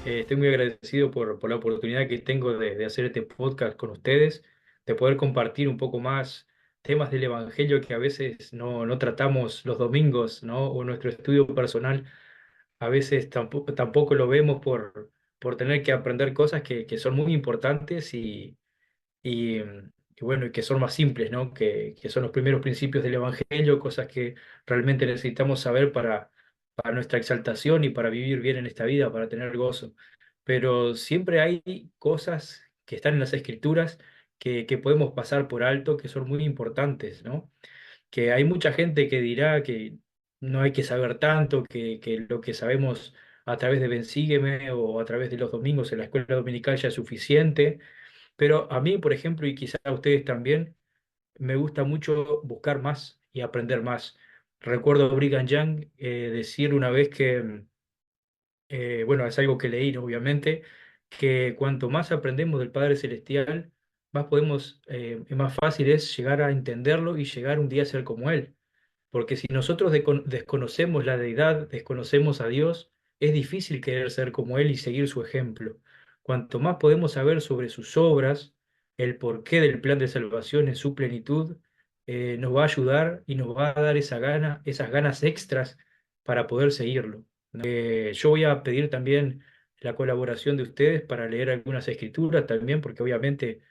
Estoy muy agradecido por la oportunidad que tengo de hacer este podcast con ustedes, de poder compartir un poco más temas del Evangelio que a veces no tratamos los domingos, ¿no? O nuestro estudio personal, a veces tampoco lo vemos por tener que aprender cosas que son muy importantes y bueno, y que son más simples, ¿no? Que son los primeros principios del Evangelio, cosas que realmente necesitamos saber para nuestra exaltación y para vivir bien en esta vida, para tener gozo. Pero siempre hay cosas que están en las Escrituras que podemos pasar por alto, que son muy importantes, ¿no? Que hay mucha gente que dirá que no hay que saber tanto, que lo que sabemos a través de Bensígueme o a través de los domingos en la escuela dominical ya es suficiente, pero a mí, por ejemplo, y quizá a ustedes también, me gusta mucho buscar más y aprender más. Recuerdo a Brigham Young decir una vez que, bueno, es algo que leí, ¿no? Obviamente, que cuanto más aprendemos del Padre Celestial, más podemos, más fácil es llegar a entenderlo y llegar un día a ser como Él. Porque si nosotros desconocemos la deidad, desconocemos a Dios, es difícil querer ser como Él y seguir su ejemplo. Cuanto más podemos saber sobre sus obras, el porqué del plan de salvación en su plenitud, nos va a ayudar y nos va a dar esa gana, esas ganas extras para poder seguirlo. Yo voy a pedir también la colaboración de ustedes para leer algunas escrituras también, porque obviamente,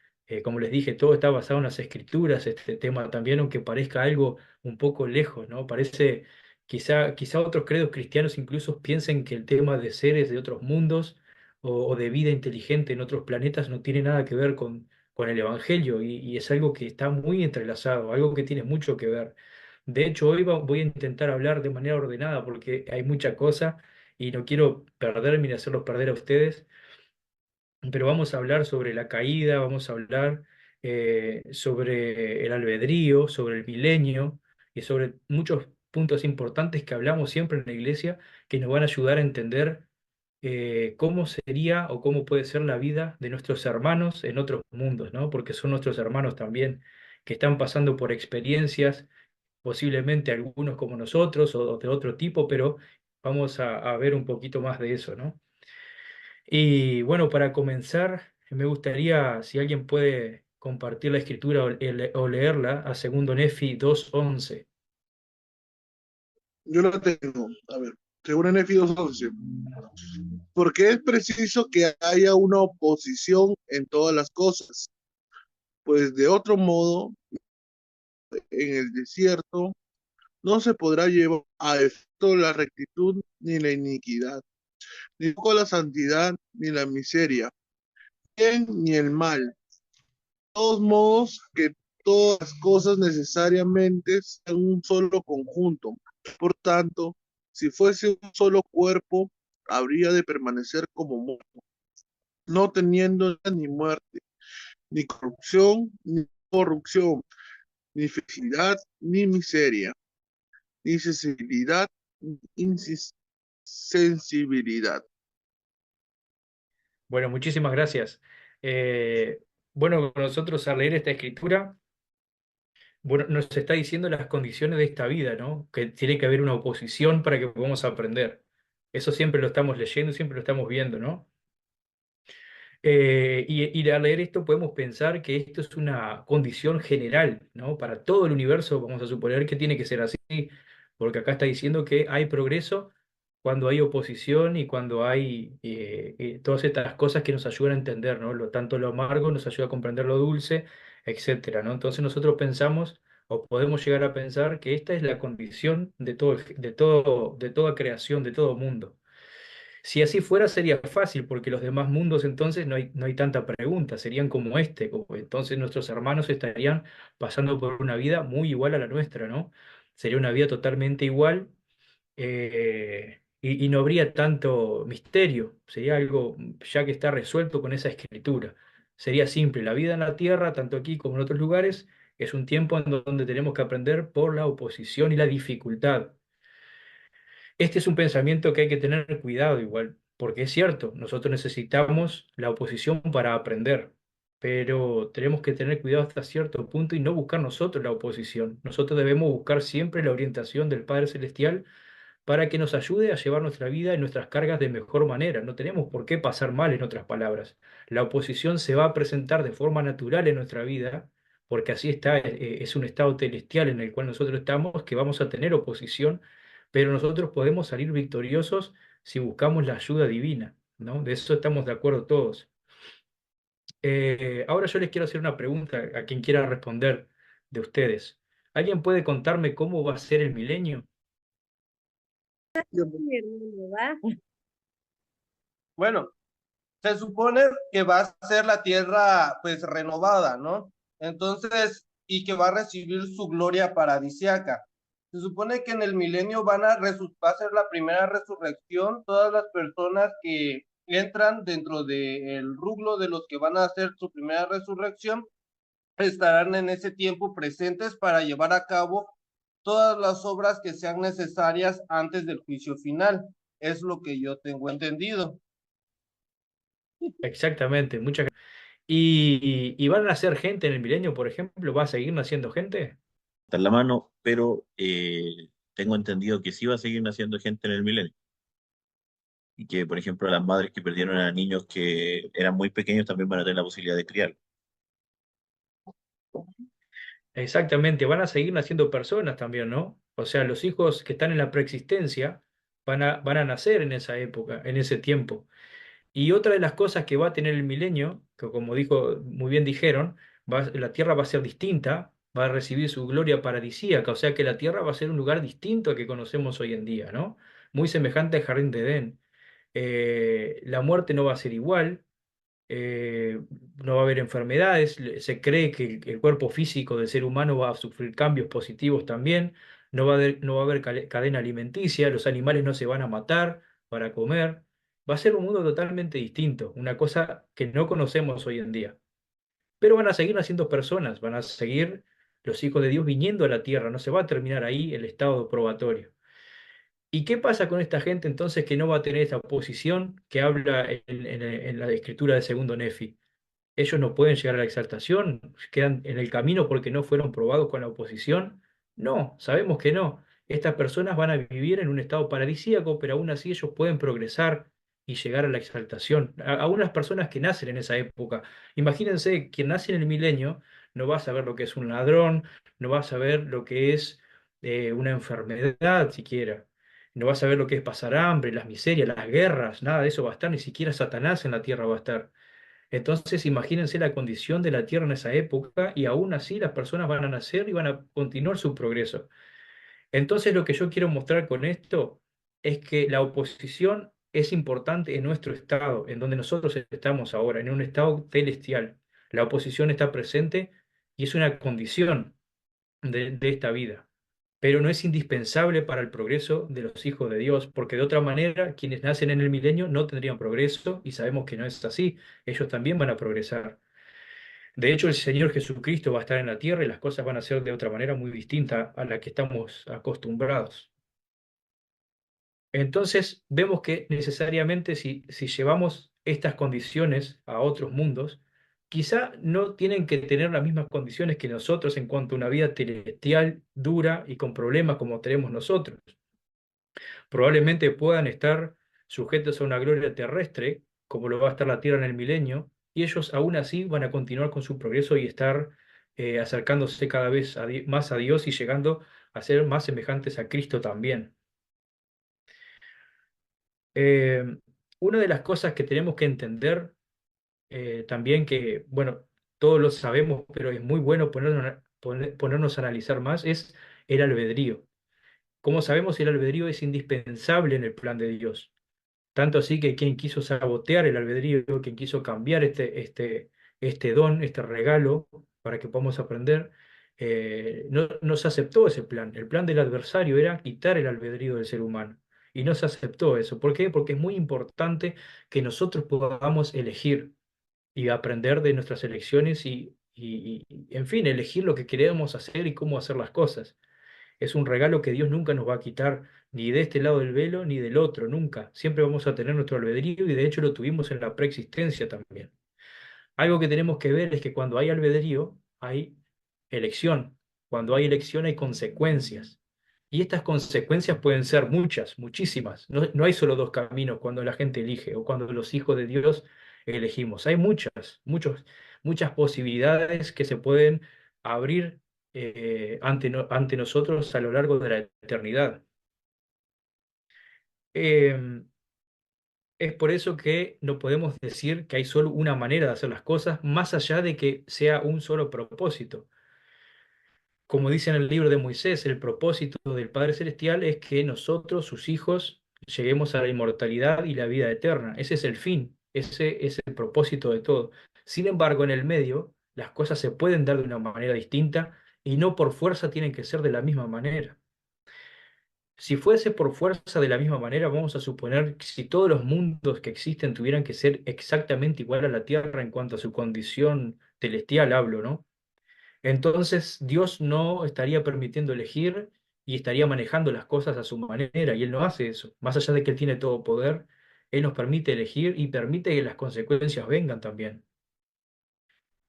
como les dije, todo está basado en las escrituras, este tema también, aunque parezca algo un poco lejos, ¿no? Parece, quizá otros credos cristianos incluso piensen que el tema de seres de otros mundos o de vida inteligente en otros planetas no tiene nada que ver con el Evangelio y es algo que está muy entrelazado, algo que tiene mucho que ver. De hecho, hoy voy a intentar hablar de manera ordenada porque hay mucha cosa y no quiero perderme ni hacerlos perder a ustedes, pero vamos a hablar sobre la caída, vamos a hablar sobre el albedrío, sobre el milenio y sobre muchos puntos importantes que hablamos siempre en la iglesia que nos van a ayudar a entender cómo sería o cómo puede ser la vida de nuestros hermanos en otros mundos, ¿no? Porque son nuestros hermanos también que están pasando por experiencias, posiblemente algunos como nosotros o de otro tipo, pero vamos a ver un poquito más de eso, ¿no? Y bueno, para comenzar, me gustaría, si alguien puede compartir la escritura o leerla a segundo Nefi 2:11. Yo lo tengo. A ver, según Nefi 2:11. Porque es preciso que haya una oposición en todas las cosas, pues de otro modo, en el desierto no se podrá llevar a efecto la rectitud ni la iniquidad, ni tampoco la santidad ni la miseria, bien ni el mal. De todos modos, que todas las cosas necesariamente sean un solo conjunto. Por tanto, si fuese un solo cuerpo, habría de permanecer como muerto, no teniendo ni muerte, ni corrupción, ni corrupción, ni felicidad, ni miseria, ni sensibilidad, ni insensibilidad. Bueno, muchísimas gracias. Eh, bueno, nosotros al leer esta escritura, bueno, nos está diciendo las condiciones de esta vida, ¿no? Que tiene que haber una oposición para que podamos aprender. Eso siempre lo estamos leyendo, siempre lo estamos viendo, ¿no? Y al leer esto podemos pensar que esto es una condición general, ¿no? Para todo el universo, vamos a suponer que tiene que ser así, porque acá está diciendo que hay progreso cuando hay oposición y cuando hay todas estas cosas que nos ayudan a entender, ¿no? Tanto lo amargo nos ayuda a comprender lo dulce, etcétera, ¿no? Entonces nosotros pensamos o podemos llegar a pensar que esta es la condición de toda creación, de todo mundo. Si así fuera sería fácil, porque los demás mundos entonces no hay tanta pregunta, serían como este, como entonces nuestros hermanos estarían pasando por una vida muy igual a la nuestra, ¿no? Sería una vida totalmente igual y no habría tanto misterio, sería algo ya que está resuelto con esa escritura. Sería simple, la vida en la tierra, tanto aquí como en otros lugares, es un tiempo en donde tenemos que aprender por la oposición y la dificultad. Este es un pensamiento que hay que tener cuidado igual, porque es cierto, nosotros necesitamos la oposición para aprender, pero tenemos que tener cuidado hasta cierto punto y no buscar nosotros la oposición. Nosotros debemos buscar siempre la orientación del Padre Celestial para que nos ayude a llevar nuestra vida y nuestras cargas de mejor manera. No tenemos por qué pasar mal, en otras palabras. La oposición se va a presentar de forma natural en nuestra vida, porque así está, es un estado celestial en el cual nosotros estamos, que vamos a tener oposición, pero nosotros podemos salir victoriosos si buscamos la ayuda divina, ¿no? De eso estamos de acuerdo todos. Ahora yo les quiero hacer una pregunta a quien quiera responder de ustedes. ¿Alguien puede contarme cómo va a ser el milenio? Mi hermano, ¿va? Bueno, se supone que va a ser la tierra pues renovada, ¿no? Entonces, y que va a recibir su gloria paradisiaca. Se supone que en el milenio va a ser la primera resurrección, todas las personas que entran dentro del rublo de los que van a hacer su primera resurrección estarán en ese tiempo presentes para llevar a cabo todas las obras que sean necesarias antes del juicio final. Es lo que yo tengo entendido. Exactamente, muchas. ¿Y van a nacer gente en el milenio, por ejemplo? ¿Va a seguir naciendo gente? En la mano, pero tengo entendido que sí va a seguir naciendo gente en el milenio. Y que, por ejemplo, las madres que perdieron a niños que eran muy pequeños también van a tener la posibilidad de criar. Exactamente, van a seguir naciendo personas también, ¿no? O sea, los hijos que están en la preexistencia van a nacer en esa época, en ese tiempo. Y otra de las cosas que va a tener el milenio, que como dijo, muy bien dijeron, la tierra va a ser distinta, va a recibir su gloria paradisíaca, o sea que la tierra va a ser un lugar distinto al que conocemos hoy en día, ¿no? Muy semejante al jardín de Edén. La muerte no va a ser igual, no va a haber enfermedades, se cree que el cuerpo físico del ser humano va a sufrir cambios positivos también, no va a haber cadena alimenticia, los animales no se van a matar para comer, va a ser un mundo totalmente distinto, una cosa que no conocemos hoy en día. Pero van a seguir naciendo personas, van a seguir los hijos de Dios viniendo a la tierra, no se va a terminar ahí el estado probatorio. ¿Y qué pasa con esta gente entonces que no va a tener esta oposición que habla en la escritura de segundo Nefi? Ellos no pueden llegar a la exaltación, quedan en el camino porque no fueron probados con la oposición. No, sabemos que no. Estas personas van a vivir en un estado paradisíaco, pero aún así ellos pueden progresar y llegar a la exaltación. A unas personas que nacen en esa época. Imagínense, quien nace en el milenio no va a saber lo que es un ladrón, no va a saber lo que es una enfermedad siquiera. No va a saber lo que es pasar hambre, las miserias, las guerras, nada de eso va a estar, ni siquiera Satanás en la tierra va a estar. Entonces, imagínense la condición de la Tierra en esa época y aún así las personas van a nacer y van a continuar su progreso. Entonces, lo que yo quiero mostrar con esto es que la oposición es importante en nuestro estado, en donde nosotros estamos ahora, en un estado celestial. La oposición está presente y es una condición de esta vida, pero no es indispensable para el progreso de los hijos de Dios, porque de otra manera quienes nacen en el milenio no tendrían progreso y sabemos que no es así, ellos también van a progresar. De hecho, el Señor Jesucristo va a estar en la tierra y las cosas van a ser de otra manera muy distinta a la que estamos acostumbrados. Entonces, vemos que necesariamente si llevamos estas condiciones a otros mundos, quizá no tienen que tener las mismas condiciones que nosotros en cuanto a una vida celestial dura y con problemas como tenemos nosotros. Probablemente puedan estar sujetos a una gloria terrestre, como lo va a estar la Tierra en el milenio, y ellos aún así van a continuar con su progreso y estar acercándose cada vez más a Dios y llegando a ser más semejantes a Cristo también. Eh, una de las cosas que tenemos que entender también que, bueno, todos lo sabemos, pero es muy bueno ponernos a analizar más, es el albedrío. Como sabemos, el albedrío es indispensable en el plan de Dios. Tanto así que quien quiso sabotear el albedrío, quien quiso cambiar este don, este regalo, para que podamos aprender, no se aceptó ese plan. El plan del adversario era quitar el albedrío del ser humano. Y no se aceptó eso. ¿Por qué? Porque es muy importante que nosotros podamos elegir y aprender de nuestras elecciones en fin, elegir lo que queremos hacer y cómo hacer las cosas. Es un regalo que Dios nunca nos va a quitar, ni de este lado del velo, ni del otro, nunca. Siempre vamos a tener nuestro albedrío y de hecho lo tuvimos en la preexistencia también. Algo que tenemos que ver es que cuando hay albedrío, hay elección. Cuando hay elección hay consecuencias. Y estas consecuencias pueden ser muchas, muchísimas. No, no hay solo dos caminos cuando la gente elige o cuando los hijos de Dios elegimos. Hay muchas posibilidades que se pueden abrir ante nosotros a lo largo de la eternidad. Eh, es por eso que no podemos decir que hay solo una manera de hacer las cosas, más allá de que sea un solo propósito. Como dice en el libro de Moisés, el propósito del Padre Celestial es que nosotros, sus hijos, lleguemos a la inmortalidad y la vida eterna. Ese es el fin, ese es el propósito de todo. Sin embargo, en el medio, las cosas se pueden dar de una manera distinta y no por fuerza tienen que ser de la misma manera. Si fuese por fuerza de la misma manera, vamos a suponer que si todos los mundos que existen tuvieran que ser exactamente igual a la Tierra en cuanto a su condición celestial, hablo, ¿no? Entonces Dios no estaría permitiendo elegir y estaría manejando las cosas a su manera, y Él no hace eso. Más allá de que Él tiene todo poder, Él nos permite elegir y permite que las consecuencias vengan también.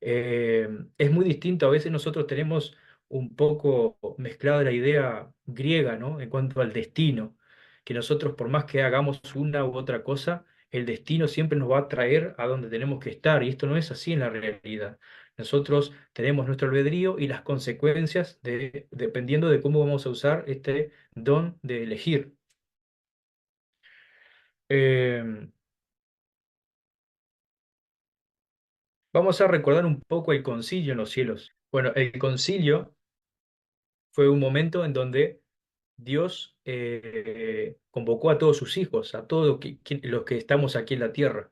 Es muy distinto, a veces nosotros tenemos un poco mezclada la idea griega, ¿no? En cuanto al destino, que nosotros por más que hagamos una u otra cosa, el destino siempre nos va a traer a donde tenemos que estar, y esto no es así en la realidad. Nosotros tenemos nuestro albedrío y las consecuencias dependiendo de cómo vamos a usar este don de elegir. Eh, Vamos a recordar un poco el concilio en los cielos. Bueno, el concilio fue un momento en donde Dios convocó a todos sus hijos, a todos los que estamos aquí en la tierra.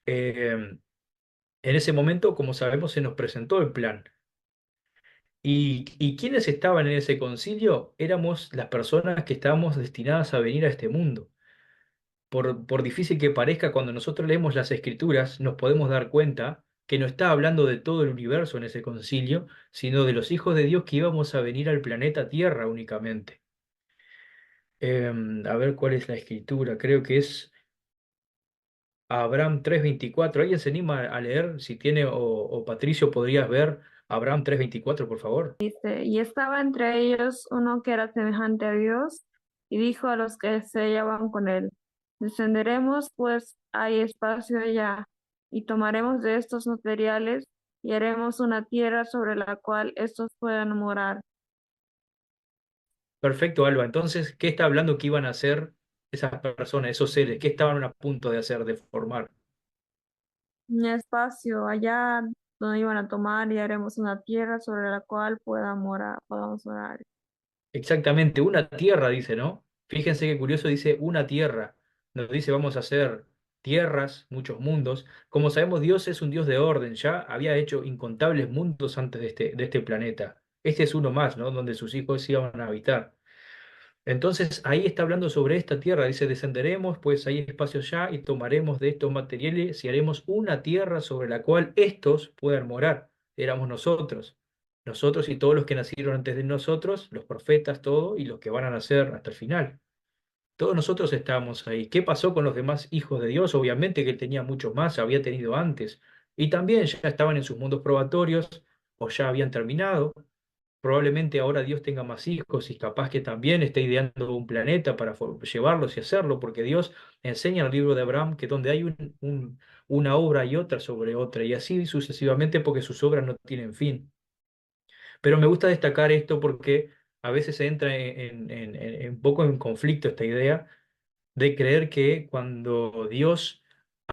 En ese momento, como sabemos, se nos presentó el plan. ¿Y quiénes estaban en ese concilio? Éramos las personas que estábamos destinadas a venir a este mundo. Por difícil que parezca, cuando nosotros leemos las Escrituras, nos podemos dar cuenta que no está hablando de todo el universo en ese concilio, sino de los hijos de Dios que íbamos a venir al planeta Tierra únicamente. A ver cuál es la escritura, creo que es Abraham 3:24. ¿Alguien se anima a leer? Si tiene, o Patricio, podrías ver Abraham 3:24, por favor. Y estaba entre ellos uno que era semejante a Dios, y dijo a los que se hallaban con él: Descenderemos, pues hay espacio allá, y tomaremos de estos materiales, y haremos una tierra sobre la cual estos puedan morar. Perfecto, Alba. Entonces, ¿qué está hablando que iban a hacer esas personas, esos seres? ¿Qué estaban a punto de hacer, de formar? Un espacio allá donde iban a tomar, y haremos una tierra sobre la cual podamos morar. Exactamente, una tierra, dice, ¿no? Fíjense qué curioso, dice una tierra. Nos dice vamos a hacer tierras, muchos mundos. Como sabemos, Dios es un Dios de orden, ya había hecho incontables mundos antes de este planeta. Este es uno más, ¿no? Donde sus hijos iban a habitar. Entonces ahí está hablando sobre esta tierra, dice, descenderemos, pues hay espacio ya y tomaremos de estos materiales y haremos una tierra sobre la cual estos puedan morar. Éramos nosotros y todos los que nacieron antes de nosotros, los profetas, todo, y los que van a nacer hasta el final. Todos nosotros estábamos ahí. ¿Qué pasó con los demás hijos de Dios? Obviamente que él tenía muchos más, había tenido antes, y también ya estaban en sus mundos probatorios o ya habían terminado. Probablemente ahora Dios tenga más hijos y capaz que también esté ideando un planeta para llevarlos y hacerlo, porque Dios enseña en el libro de Abraham que donde hay una obra hay otra sobre otra, y así sucesivamente porque sus obras no tienen fin. Pero me gusta destacar esto porque a veces se entra en un poco en conflicto esta idea de creer que cuando Dios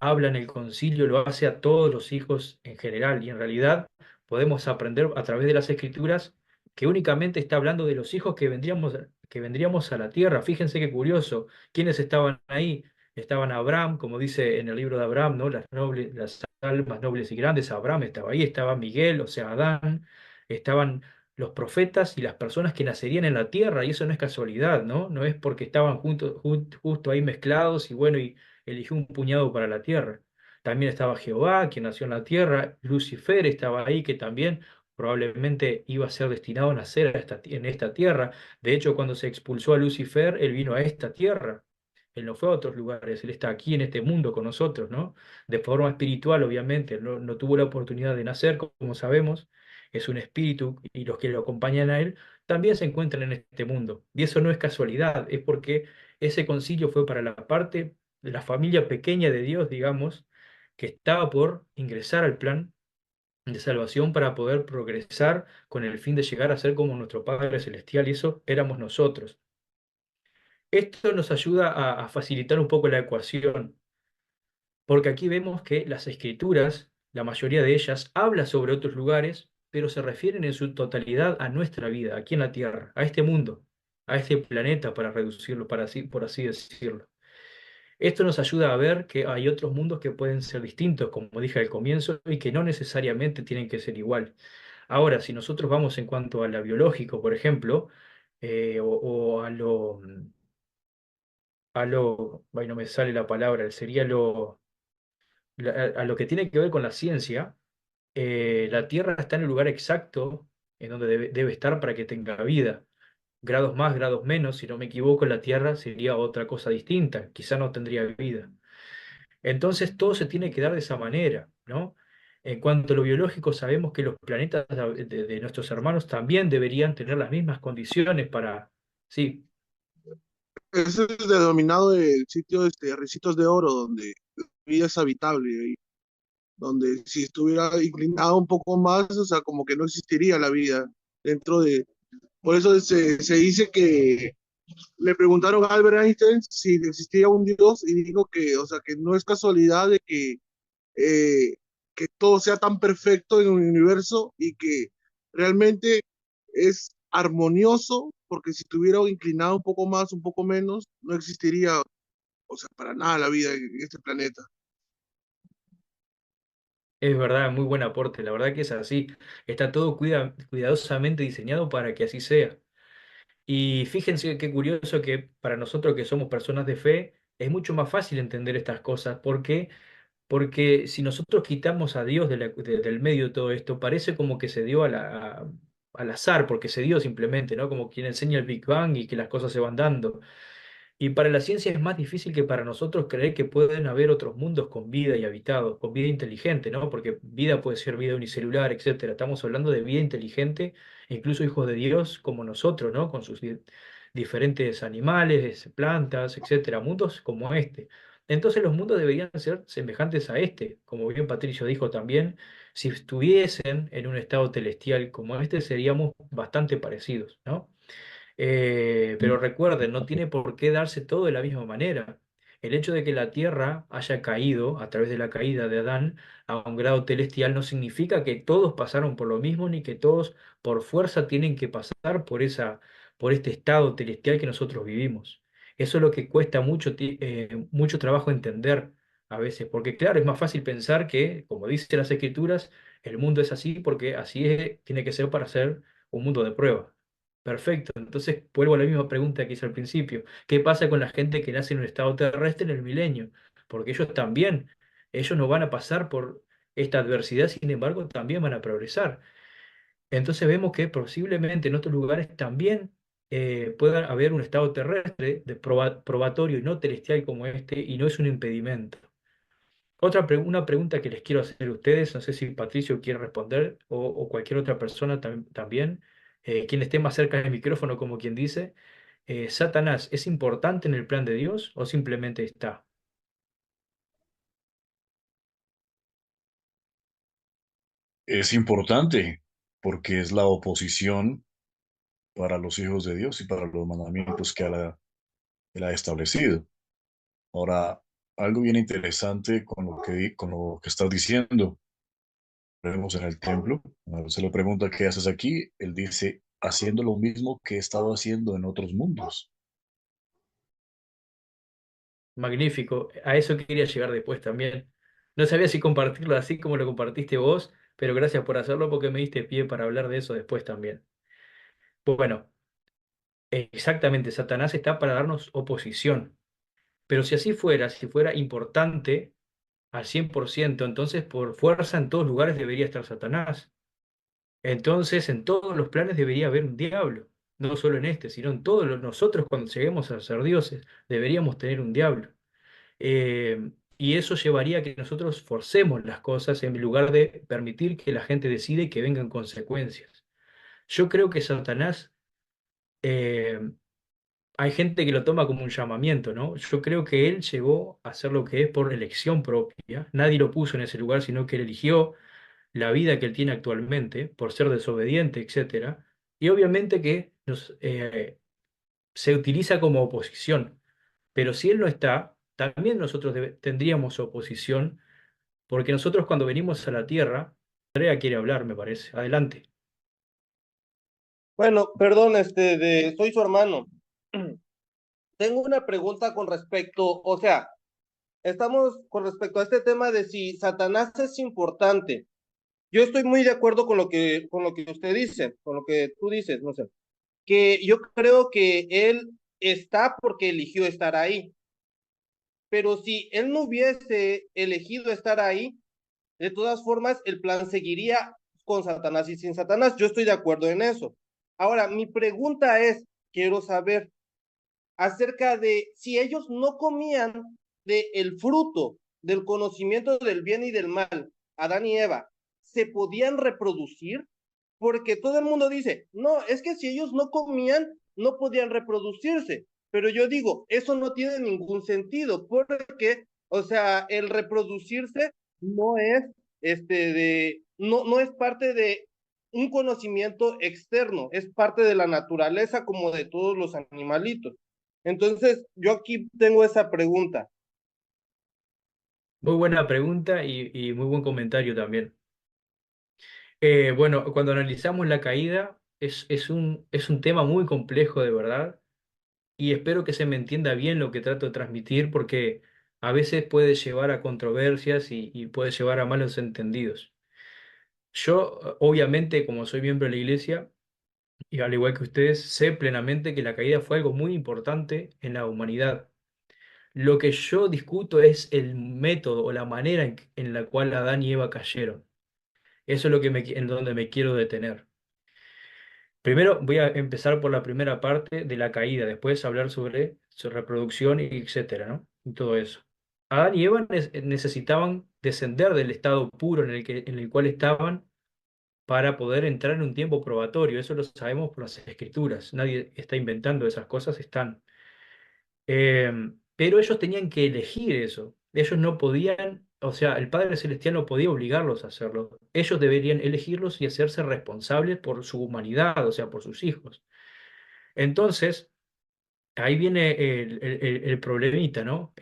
habla en el concilio lo hace a todos los hijos en general, y en realidad podemos aprender a través de las escrituras que únicamente está hablando de los hijos que vendríamos a la tierra. Fíjense qué curioso, ¿quiénes estaban ahí? Estaban Abraham, como dice en el libro de Abraham, ¿no? Las almas nobles y grandes. Abraham estaba ahí, estaba Miguel, o sea, Adán, estaban los profetas y las personas que nacerían en la tierra, y eso no es casualidad, ¿no? No es porque estaban justo ahí mezclados y bueno, y eligió un puñado para la tierra. También estaba Jehová, quien nació en la tierra, Lucifer estaba ahí, que también probablemente iba a ser destinado a nacer en esta tierra. De hecho, cuando se expulsó a Lucifer, él vino a esta tierra. Él no fue a otros lugares, él está aquí en este mundo con nosotros, ¿no? De forma espiritual, obviamente, no tuvo la oportunidad de nacer, como sabemos, es un espíritu y los que lo acompañan a él también se encuentran en este mundo. Y eso no es casualidad, es porque ese concilio fue para la parte de la familia pequeña de Dios, digamos, que estaba por ingresar al plan de salvación para poder progresar con el fin de llegar a ser como nuestro Padre Celestial, y eso éramos nosotros. Esto nos ayuda a facilitar un poco la ecuación, porque aquí vemos que las escrituras, la mayoría de ellas, habla sobre otros lugares, pero se refieren en su totalidad a nuestra vida, aquí en la Tierra, a este mundo, a este planeta, para reducirlo, para así, por así decirlo. Esto nos ayuda a ver que hay otros mundos que pueden ser distintos, como dije al comienzo, y que no necesariamente tienen que ser igual. Ahora, si nosotros vamos en cuanto a lo biológico, por ejemplo, o ay, no me sale la palabra, sería a lo que tiene que ver con la ciencia, la Tierra está en el lugar exacto en donde debe estar para que tenga vida. Grados más, grados menos, si no me equivoco, la Tierra sería otra cosa distinta, quizá no tendría vida. Entonces todo se tiene que dar de esa manera, ¿no? En cuanto a lo biológico, sabemos que los planetas de nuestros hermanos también deberían tener las mismas condiciones para... Sí, Ese es denominado el sitio Ricitos de Oro, donde la vida es habitable, ahí, donde si estuviera inclinado un poco más, o sea, como que no existiría la vida dentro de... Por eso se dice que le preguntaron a Albert Einstein si existía un Dios y dijo que, o sea, que no es casualidad de eh, que todo sea tan perfecto en un universo y que realmente es armonioso, porque si estuviera inclinado un poco más, un poco menos, no existiría, o sea, para nada la vida en este planeta. es verdad, muy buen aporte, la verdad que es así. Está todo cuidadosamente diseñado para que así sea. Y fíjense qué curioso que para nosotros que somos personas de fe, es mucho más fácil entender estas cosas. ¿Por qué? Porque si nosotros quitamos a Dios del medio de todo esto, parece como que se dio al azar, porque se dio simplemente, ¿no? Como quien enseña el Big Bang y que las cosas se van dando. Y para la ciencia es más difícil que para nosotros creer que pueden haber otros mundos con vida y habitados, con vida inteligente, ¿no? Porque vida puede ser vida unicelular, etcétera. Estamos hablando de vida inteligente, e incluso hijos de Dios como nosotros, ¿no? Con sus diferentes animales, plantas, etcétera. Mundos como este. Entonces los mundos deberían ser semejantes a este, como bien Patricio dijo también. Si estuviesen en un estado celestial como este, seríamos bastante parecidos, ¿no? Pero recuerden, no tiene por qué darse todo de la misma manera. El hecho de que la Tierra haya caído a través de la caída de Adán a un grado celestial no significa que todos pasaron por lo mismo, ni que todos por fuerza tienen que pasar por este estado celestial que nosotros vivimos. Eso es lo que cuesta mucho trabajo entender a veces, porque claro, es más fácil pensar que, como dicen las Escrituras, el mundo es así porque tiene que ser para ser un mundo de prueba. Perfecto, entonces vuelvo a la misma pregunta que hice al principio. ¿Qué pasa con la gente que nace en un estado terrestre en el milenio? Porque ellos también, ellos no van a pasar por esta adversidad, sin embargo, también van a progresar. Entonces vemos que posiblemente en otros lugares también pueda haber un estado terrestre de probatorio y no celestial como este, y no es un impedimento. Una pregunta que les quiero hacer a ustedes, no sé si Patricio quiere responder o cualquier otra persona también, quien esté más cerca del micrófono, como quien dice, ¿Satanás es importante en el plan de Dios o simplemente está? Es importante porque es la oposición para los hijos de Dios y para los mandamientos que él ha establecido. Ahora, algo bien interesante con lo que estás diciendo. Vemos en el templo, se le pregunta qué haces aquí, él dice, haciendo lo mismo que he estado haciendo en otros mundos. Magnífico, a eso quería llegar después también. No sabía si compartirlo así como lo compartiste vos, pero gracias por hacerlo porque me diste pie para hablar de eso después también. Bueno, exactamente, Satanás está para darnos oposición. Pero si así fuera, si fuera importante al 100%, entonces por fuerza en todos lugares debería estar Satanás. Entonces en todos los planes debería haber un diablo. No solo en este, sino en todos nosotros cuando lleguemos a ser dioses, deberíamos tener un diablo. Y eso llevaría a que nosotros forcemos las cosas en lugar de permitir que la gente decide y que vengan consecuencias. Yo creo que Satanás eh, hay gente que lo toma como un llamamiento, ¿no? Yo creo que él llegó a ser lo que es por elección propia. Nadie lo puso en ese lugar, sino que él eligió la vida que él tiene actualmente por ser desobediente, etcétera. Y obviamente que se utiliza como oposición. Pero si él no está, también nosotros tendríamos oposición, porque nosotros cuando venimos a la tierra, Andrea quiere hablar, me parece. Adelante. Bueno, perdón, soy su hermano. Tengo una pregunta con respecto, o sea, estamos con respecto a este tema de si Satanás es importante. Yo estoy muy de acuerdo con lo que usted dice, con lo que tú dices, no sé, que yo creo que él está porque eligió estar ahí, pero si él no hubiese elegido estar ahí, de todas formas, el plan seguiría con Satanás y sin Satanás. Yo estoy de acuerdo en eso. Ahora, mi pregunta es, quiero saber acerca de si ellos no comían de el fruto del conocimiento del bien y del mal, Adán y Eva, ¿se podían reproducir? Porque todo el mundo dice, no, es que si ellos no comían, no podían reproducirse. Pero yo digo, eso no tiene ningún sentido, porque, o sea, el reproducirse no es, no es parte de un conocimiento externo, es parte de la naturaleza como de todos los animalitos. Entonces, yo aquí tengo esa pregunta. Muy buena pregunta y muy buen comentario también. Bueno, cuando analizamos la caída, es un tema muy complejo de verdad y espero que se me entienda bien lo que trato de transmitir porque a veces puede llevar a controversias y puede llevar a malos entendidos. Yo, obviamente, como soy miembro de la iglesia, y al igual que ustedes, sé plenamente que la caída fue algo muy importante en la humanidad. Lo que yo discuto es el método o la manera en la cual Adán y Eva cayeron. Eso es lo que en donde me quiero detener. Primero voy a empezar por la primera parte de la caída, después hablar sobre su reproducción y etcétera, ¿no? Y todo eso. Adán y Eva necesitaban descender del estado puro en el cual estaban para poder entrar en un tiempo probatorio. Eso lo sabemos por las escrituras. Nadie está inventando esas cosas, están. Eh, pero ellos tenían que elegir eso. Ellos no podían, o sea, el Padre Celestial no podía obligarlos a hacerlo. Ellos deberían elegirlos y hacerse responsables por su humanidad, o sea, por sus hijos. Entonces, ahí viene el problemita, ¿no?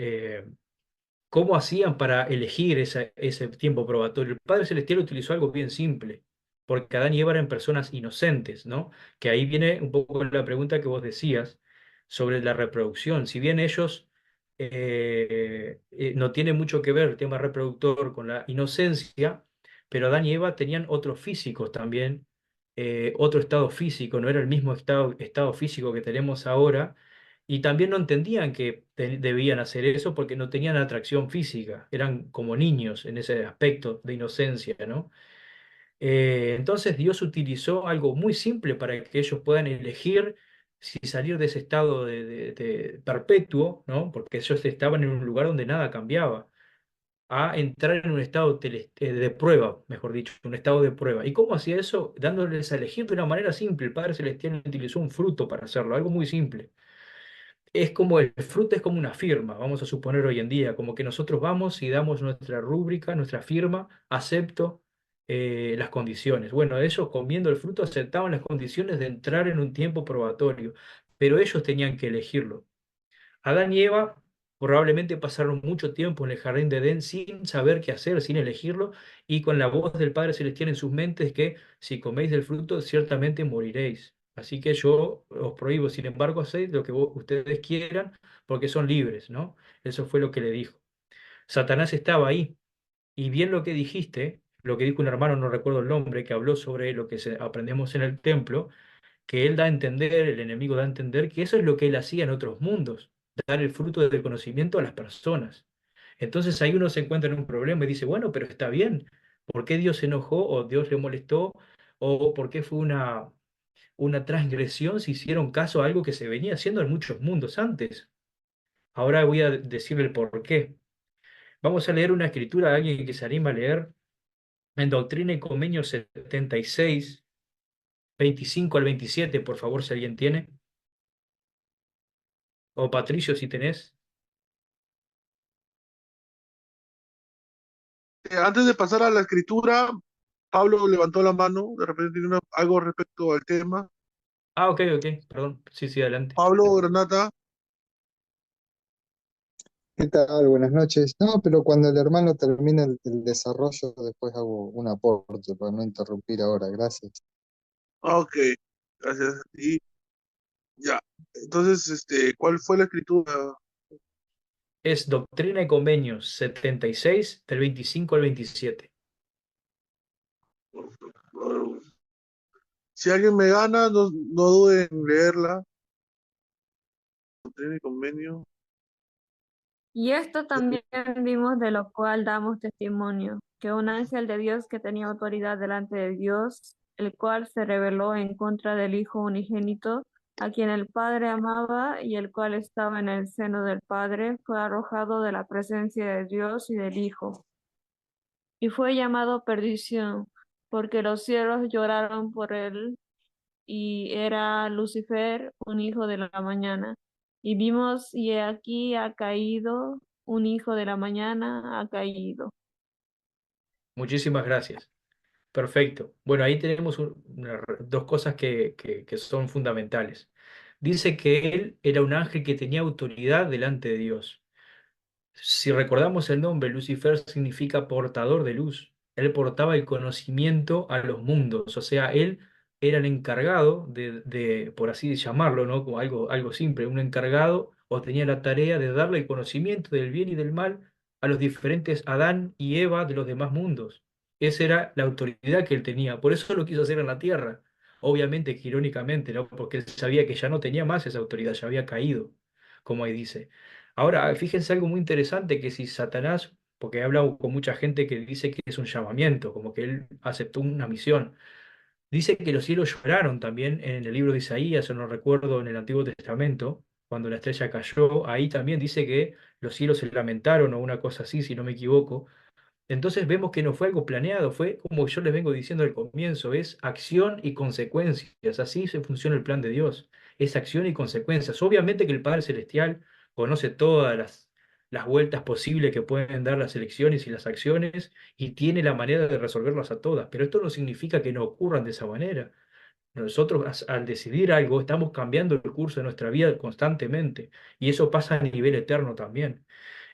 ¿Cómo hacían para elegir ese tiempo probatorio? El Padre Celestial utilizó algo bien simple, porque Adán y Eva eran personas inocentes, ¿no? Que ahí viene un poco la pregunta que vos decías sobre la reproducción. Si bien ellos no tiene mucho que ver el tema reproductor con la inocencia, pero Adán y Eva tenían otros físicos también, otro estado físico, no era el mismo estado físico que tenemos ahora y también no entendían que debían hacer eso porque no tenían atracción física, eran como niños en ese aspecto de inocencia, ¿no? Entonces Dios utilizó algo muy simple para que ellos puedan elegir si salir de ese estado de perpetuo, ¿no? Porque ellos estaban en un lugar donde nada cambiaba, a entrar en un estado de prueba, mejor dicho, un estado de prueba. ¿Y cómo hacía eso? Dándoles a elegir de una manera simple. El Padre Celestial utilizó un fruto para hacerlo, algo muy simple. Es como el fruto es como una firma, vamos a suponer hoy en día, como que nosotros vamos y damos nuestra rúbrica, nuestra firma, acepto las condiciones. Bueno, ellos comiendo el fruto aceptaban las condiciones de entrar en un tiempo probatorio, pero ellos tenían que elegirlo. Adán y Eva probablemente pasaron mucho tiempo en el jardín de Edén sin saber qué hacer, sin elegirlo, y con la voz del Padre Celestial en sus mentes que si coméis del fruto ciertamente moriréis. Así que yo os prohíbo, sin embargo, haced lo que ustedes quieran, porque son libres, ¿no? Eso fue lo que le dijo. Satanás estaba ahí, y bien lo que dijiste, lo que dijo un hermano, no recuerdo el nombre, que habló sobre lo que aprendemos en el templo, que él da a entender, el enemigo da a entender que eso es lo que él hacía en otros mundos, dar el fruto del conocimiento a las personas. Entonces ahí uno se encuentra en un problema y dice, bueno, pero está bien, ¿por qué Dios se enojó o Dios le molestó o por qué fue una transgresión si hicieron caso a algo que se venía haciendo en muchos mundos antes? Ahora voy a decirle el por qué. Vamos a leer una escritura de alguien que se anima a leer en Doctrina y Convenios 76, 25 al 27, por favor, si alguien tiene. O Patricio, si tenés. Antes de pasar a la escritura, Pablo levantó la mano, de repente tiene algo respecto al tema. Ah, ok, ok, perdón. Sí, sí, adelante. Pablo Granata, ¿Qué tal? Buenas noches. No, pero cuando el hermano termine el desarrollo, después hago un aporte para no interrumpir ahora. Gracias. ok, gracias. Y ya, entonces, ¿cuál fue la escritura? Es Doctrina y Convenios 76 del 25 al 27. Si alguien me gana, no dude en leerla. Tiene convenio. Y esto también vimos, de lo cual damos testimonio, que un ángel de Dios que tenía autoridad delante de Dios, el cual se rebeló en contra del Hijo unigénito, a quien el Padre amaba y el cual estaba en el seno del Padre, fue arrojado de la presencia de Dios y del Hijo, y fue llamado perdición, porque los cielos lloraron por él, y era Lucifer, un hijo de la mañana. Y vimos, y he aquí ha caído, un hijo de la mañana ha caído. Muchísimas gracias. Perfecto. Bueno, ahí tenemos dos cosas que son fundamentales. Dice que él era un ángel que tenía autoridad delante de Dios. Si recordamos el nombre, Lucifer significa portador de luz. Él portaba el conocimiento a los mundos, o sea, él era el encargado por así llamarlo, ¿no? Como algo simple, un encargado o tenía la tarea de darle el conocimiento del bien y del mal a los diferentes Adán y Eva de los demás mundos. Esa era la autoridad que él tenía, por eso lo quiso hacer en la tierra. Obviamente que irónicamente, ¿no? Porque él sabía que ya no tenía más esa autoridad, ya había caído, como ahí dice. Ahora, fíjense algo muy interesante, que si Satanás, porque he hablado con mucha gente que dice que es un llamamiento, como que él aceptó una misión, dice que los cielos lloraron también en el libro de Isaías, o no recuerdo, en el Antiguo Testamento, cuando la estrella cayó, ahí también dice que los cielos se lamentaron o una cosa así, si no me equivoco. Entonces vemos que no fue algo planeado, fue como yo les vengo diciendo al comienzo, es acción y consecuencias. Así se funciona el plan de Dios, es acción y consecuencias. Obviamente que el Padre Celestial conoce todas las vueltas posibles que pueden dar las elecciones y las acciones y tiene la manera de resolverlas a todas, pero esto no significa que no ocurran de esa manera. Nosotros al decidir algo estamos cambiando el curso de nuestra vida constantemente y eso pasa a nivel eterno también.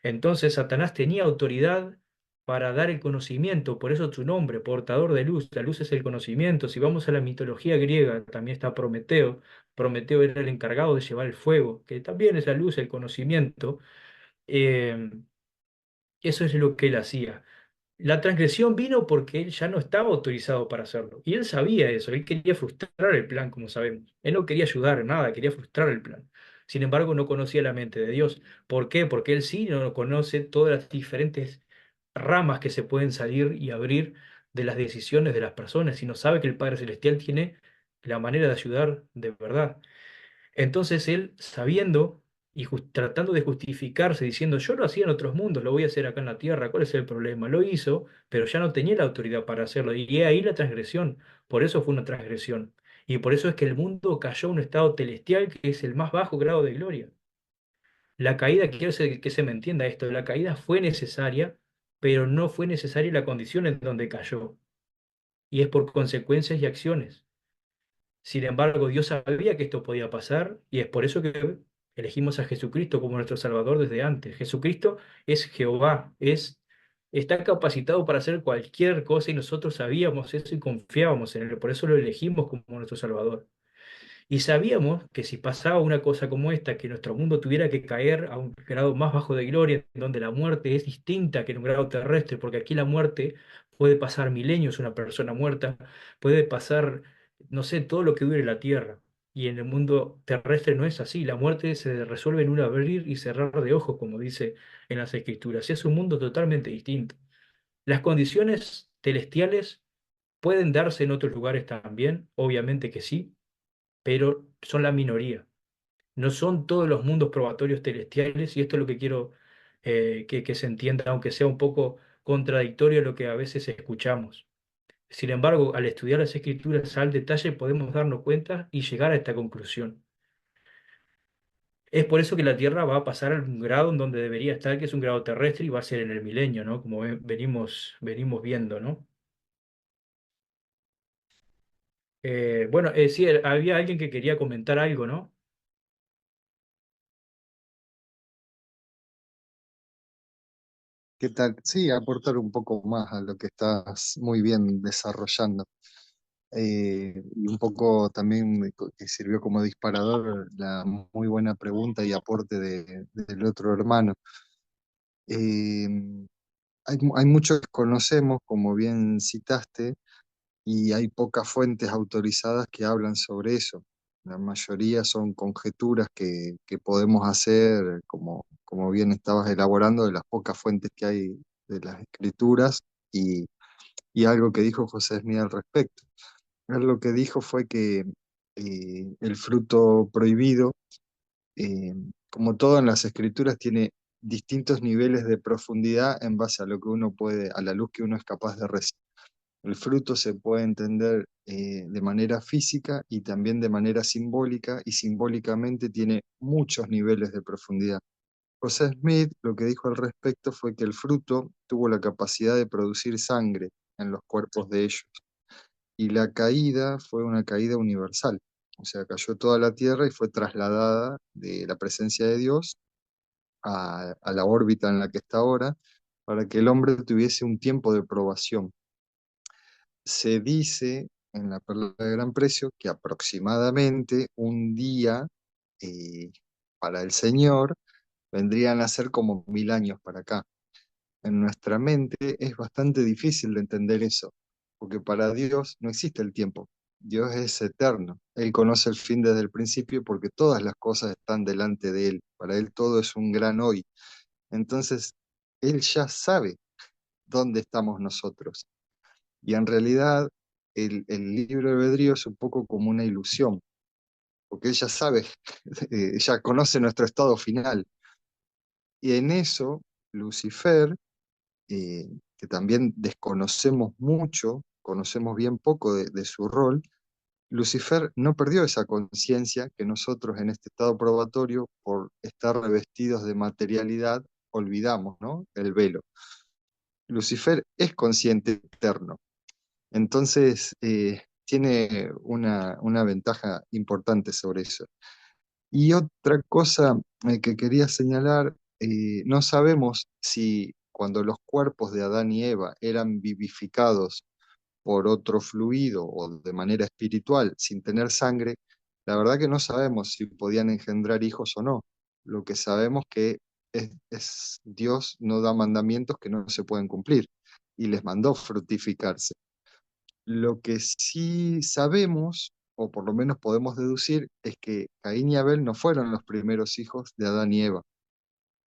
Entonces Satanás tenía autoridad para dar el conocimiento, por eso su nombre, portador de luz. La luz es el conocimiento. Si vamos a la mitología griega, también está Prometeo. Prometeo era el encargado de llevar el fuego, que también es la luz, el conocimiento. Eh, Eso es lo que él hacía. La transgresión vino porque él ya no estaba autorizado para hacerlo. Y él sabía eso, él quería frustrar el plan, como sabemos. Él no quería ayudar en nada, quería frustrar el plan. Sin embargo, no conocía la mente de Dios. ¿Por qué? Porque él sí no conoce todas las diferentes ramas que se pueden salir y abrir de las decisiones de las personas, y no sabe que el Padre Celestial tiene la manera de ayudar de verdad. Entonces él, sabiendo y tratando de justificarse, diciendo, yo lo hacía en otros mundos, lo voy a hacer acá en la tierra, ¿cuál es el problema? Lo hizo, pero ya no tenía la autoridad para hacerlo. Y he ahí la transgresión. Por eso fue una transgresión. Y por eso es que el mundo cayó a un estado celestial que es el más bajo grado de gloria. La caída, quiero que se me entienda esto, la caída fue necesaria, pero no fue necesaria la condición en donde cayó. Y es por consecuencias y acciones. Sin embargo, Dios sabía que esto podía pasar y es por eso que elegimos a Jesucristo como nuestro Salvador desde antes. Jesucristo es Jehová, está capacitado para hacer cualquier cosa y nosotros sabíamos eso y confiábamos en él. Por eso lo elegimos como nuestro Salvador. Y sabíamos que si pasaba una cosa como esta, que nuestro mundo tuviera que caer a un grado más bajo de gloria, en donde la muerte es distinta que en un grado terrestre, porque aquí la muerte puede pasar milenios, una persona muerta, puede pasar, no sé, todo lo que dure la tierra. Y en el mundo terrestre no es así, la muerte se resuelve en un abrir y cerrar de ojos, como dice en las Escrituras. Y es un mundo totalmente distinto. Las condiciones celestiales pueden darse en otros lugares también, obviamente que sí, pero son la minoría. No son todos los mundos probatorios celestiales, y esto es lo que quiero que se entienda, aunque sea un poco contradictorio a lo que a veces escuchamos. Sin embargo, al estudiar las escrituras al detalle podemos darnos cuenta y llegar a esta conclusión. Es por eso que la Tierra va a pasar a un grado en donde debería estar, que es un grado terrestre, y va a ser en el milenio, ¿no? Como venimos viendo, ¿no? Bueno, sí, había alguien que quería comentar algo, ¿no? ¿Qué tal? Sí, aportar un poco más a lo que estás muy bien desarrollando. Y un poco también que sirvió como disparador la muy buena pregunta y aporte del otro hermano. Eh, hay muchos que conocemos, como bien citaste, y hay pocas fuentes autorizadas que hablan sobre eso. La mayoría son conjeturas que podemos hacer, como bien estabas elaborando, de las pocas fuentes que hay de las escrituras y, y algo que dijo José Smith al respecto. Él lo que dijo fue que el fruto prohibido, eh, como todo en las escrituras, tiene distintos niveles de profundidad en base a lo que uno puede, a la luz que uno es capaz de recibir. El fruto se puede entender de manera física y también de manera simbólica, y simbólicamente tiene muchos niveles de profundidad. José Smith lo que dijo al respecto fue que el fruto tuvo la capacidad de producir sangre en los cuerpos de ellos, y la caída fue una caída universal. O sea, cayó toda la tierra y fue trasladada de la presencia de Dios a la órbita en la que está ahora, para que el hombre tuviese un tiempo de probación. Se dice en la Perla de Gran Precio que aproximadamente un día eh, para el Señor vendrían a ser como 1000 años para acá. En nuestra mente es bastante difícil de entender eso, porque para Dios no existe el tiempo. Dios es eterno. Él conoce el fin desde el principio porque todas las cosas están delante de Él. Para Él todo es un gran hoy. Entonces, Él ya sabe dónde estamos nosotros. Y en realidad, el libre albedrío es un poco como una ilusión, porque Él ya sabe, ya conoce nuestro estado final. Y en eso, Lucifer, que también desconocemos mucho, conocemos bien poco de su rol, Lucifer no perdió esa conciencia que nosotros en este estado probatorio, por estar revestidos de materialidad, olvidamos, ¿no? El velo. Lucifer es consciente eterno, entonces tiene una ventaja importante sobre eso. Y otra cosa que quería señalar, no sabemos si cuando los cuerpos de Adán y Eva eran vivificados por otro fluido o de manera espiritual sin tener sangre, la verdad que no sabemos si podían engendrar hijos o no. Lo que sabemos que Dios no da mandamientos que no se pueden cumplir y les mandó fructificarse. Lo que sí sabemos, o por lo menos podemos deducir, es que Caín y Abel no fueron los primeros hijos de Adán y Eva.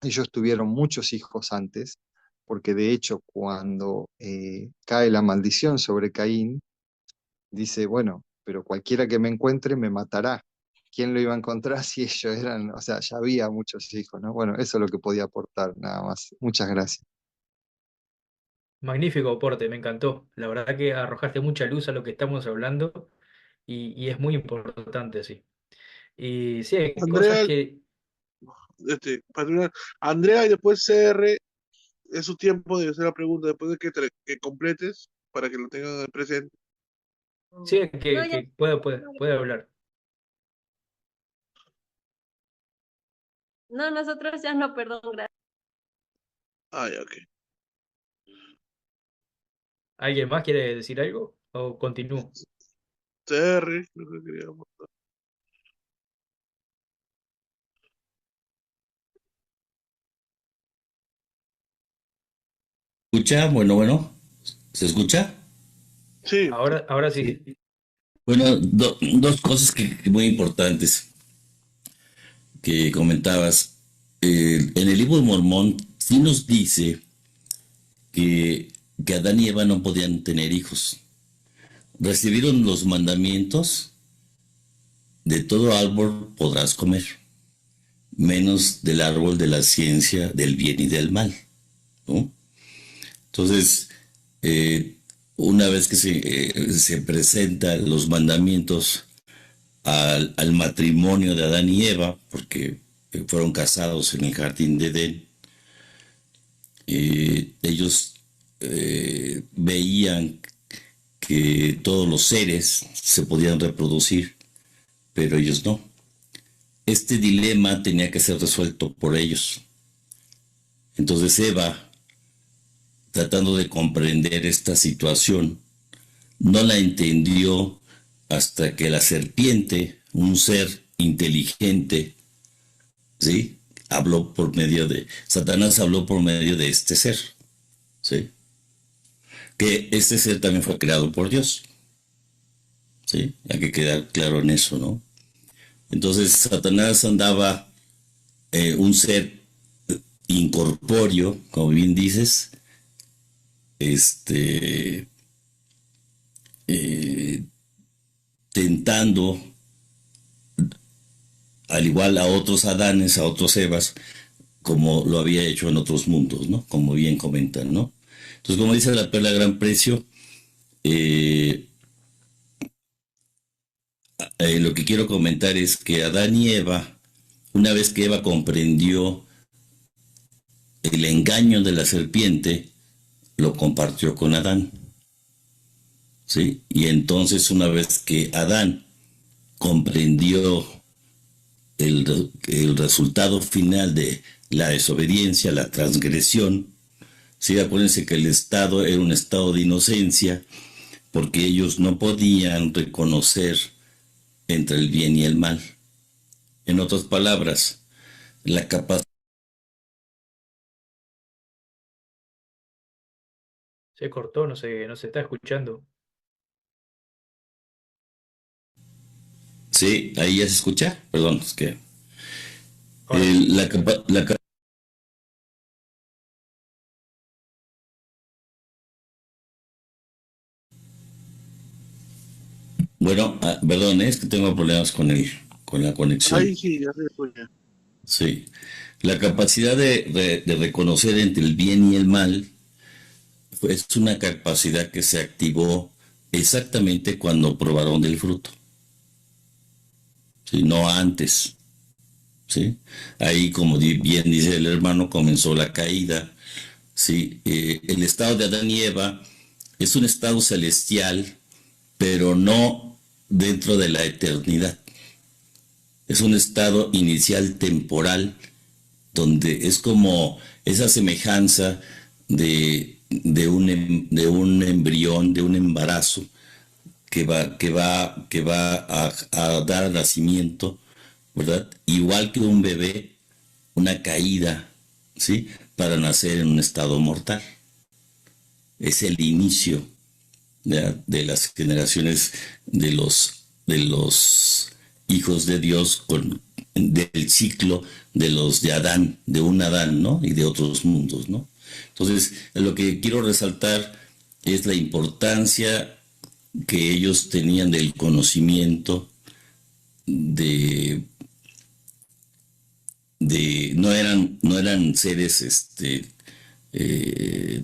Ellos tuvieron muchos hijos antes, porque de hecho cuando cae la maldición sobre Caín, dice, bueno, pero cualquiera que me encuentre me matará. ¿Quién lo iba a encontrar si ellos eran, o sea, ya había muchos hijos, ¿no? Bueno, eso es lo que podía aportar, nada más. Muchas gracias. Magnífico aporte, me encantó. La verdad que arrojaste mucha luz a lo que estamos hablando y es muy importante, sí. Y sí, hay cosas Andrea, que... Patrona, Andrea y después CR, es su tiempo de hacer la pregunta después de que completes para que lo tengan presente. Sí, No, ya. que puede hablar. No, nosotros ya no, perdón, gracias. Ah, ya, ok. ¿Alguien más quiere decir algo? ¿O continúo? CR, lo que queríamos. ¿Escucha? Bueno, ¿se escucha? Sí, Ahora sí. Sí. Bueno, dos cosas que muy importantes que comentabas. En el libro de Mormón sí nos dice que, que Adán y Eva no podían tener hijos. Recibieron los mandamientos: de todo árbol podrás comer, menos del árbol de la ciencia del bien y del mal, ¿no? Entonces, eh, una vez que se presentan los mandamientos al matrimonio de Adán y Eva, porque fueron cazados en el jardín de Edén. Ellos veían que todos los seres se podían reproducir, pero ellos no. Este dilema tenía que ser resuelto por ellos. Entonces Eva, tratando de comprender esta situación, no la entendió hasta que la serpiente, un ser inteligente, ¿sí?, habló por medio de, Satanás habló por medio de este ser, ¿sí?, que este ser también fue creado por Dios, ¿sí?, hay que quedar claro en eso, ¿no? Entonces Satanás andaba un ser incorpóreo, como bien dices, tentando, al igual a otros Adanes, a otros Evas, como lo había hecho en otros mundos, ¿no? Como bien comentan, ¿no? Entonces, como dice la perla Gran Precio, lo que quiero comentar es que Adán y Eva, una vez que Eva comprendió el engaño de la serpiente, lo compartió con Adán, ¿sí? Y entonces, una vez que Adán comprendió el resultado final de la desobediencia, la transgresión, ¿sí? Acuérdense que el estado era un estado de inocencia, porque ellos no podían reconocer entre el bien y el mal. En otras palabras, la capacidad... Se cortó, no se está escuchando. Sí, ahí ya se escucha. Perdón, es que Ahora sí. Bueno, perdón, es que tengo problemas con la conexión. Ahí sí, ya se escucha. Sí, la capacidad de reconocer entre el bien y el mal es una capacidad que se activó exactamente cuando probaron del fruto, ¿sí? No antes, ¿sí? Ahí, como bien dice el hermano, comenzó la caída, ¿sí? El estado de Adán y Eva es un estado celestial, pero no dentro de la eternidad. Es un estado inicial temporal, donde es como esa semejanza de un embrión, de un embarazo que va a dar nacimiento, ¿verdad? Igual que un bebé, una caída, ¿sí?, para nacer en un estado mortal. Es el inicio de las generaciones de los hijos de Dios, del ciclo de Adán, de un Adán, ¿no?, y de otros mundos, ¿no? Entonces, lo que quiero resaltar es la importancia que ellos tenían del conocimiento, no eran seres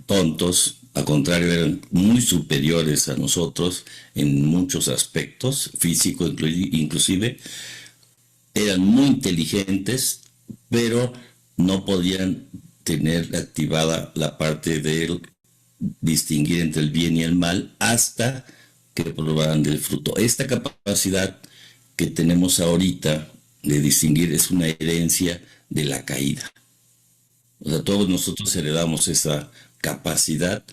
tontos, al contrario, eran muy superiores a nosotros en muchos aspectos, físico inclusive, eran muy inteligentes, pero no podían tener activada la parte de distinguir entre el bien y el mal hasta que probaran del fruto. Esta capacidad que tenemos ahorita de distinguir es una herencia de la caída. O sea, todos nosotros heredamos esa capacidad,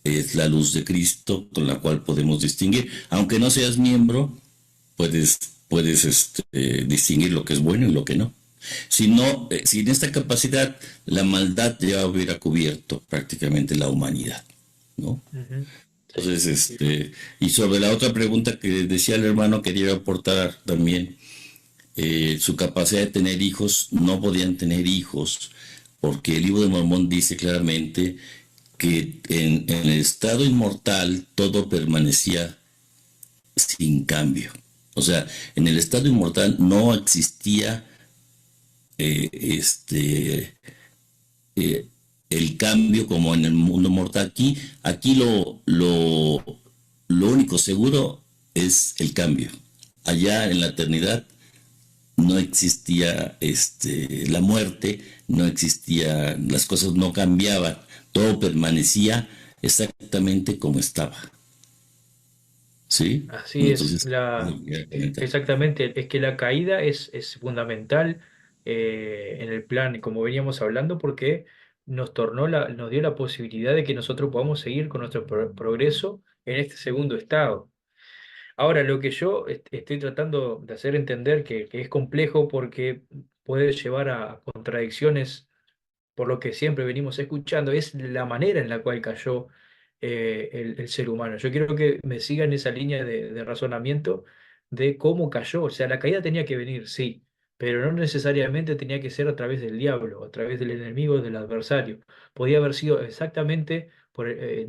es la luz de Cristo con la cual podemos distinguir. Aunque no seas miembro, puedes distinguir lo que es bueno y lo que no. Sin esta capacidad, la maldad ya hubiera cubierto prácticamente la humanidad, ¿no? Ujú. Entonces, y sobre la otra pregunta que decía el hermano, quería aportar también, su capacidad de tener hijos, no podían tener hijos, porque el libro de Mormón dice claramente que en el estado inmortal todo permanecía sin cambio. O sea, en el estado inmortal no existía el cambio como en el mundo mortal. Aquí lo único seguro es el cambio. Allá en la eternidad no existía la muerte, no existía, las cosas no cambiaban, todo permanecía exactamente como estaba. ¿Sí? Así es, Entonces, lo que quería comentar. exactamente, es que la caída es fundamental en el plan, como veníamos hablando, porque nos dio la posibilidad de que nosotros podamos seguir con nuestro progreso en este segundo estado. Ahora, lo que yo estoy tratando de hacer entender que es complejo porque puede llevar a contradicciones por lo que siempre venimos escuchando, es la manera en la cual cayó el ser humano. Yo quiero que me sigan esa línea de razonamiento de cómo cayó. O sea, la caída tenía que venir, sí, pero no necesariamente tenía que ser a través del diablo, a través del enemigo, del adversario. Podía haber sido exactamente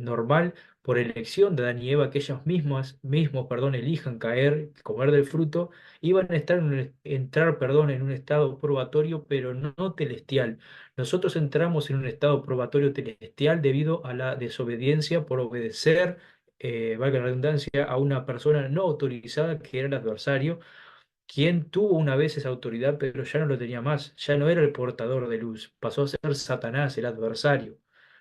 normal por elección de Adán y Eva, que ellos mismos, elijan caer, comer del fruto, iban a entrar, en un estado probatorio, pero no celestial. Nosotros entramos en un estado probatorio celestial debido a la desobediencia por obedecer, valga la redundancia, a una persona no autorizada que era el adversario, quien tuvo una vez esa autoridad, pero ya no lo tenía más, ya no era el portador de luz, pasó a ser Satanás, el adversario,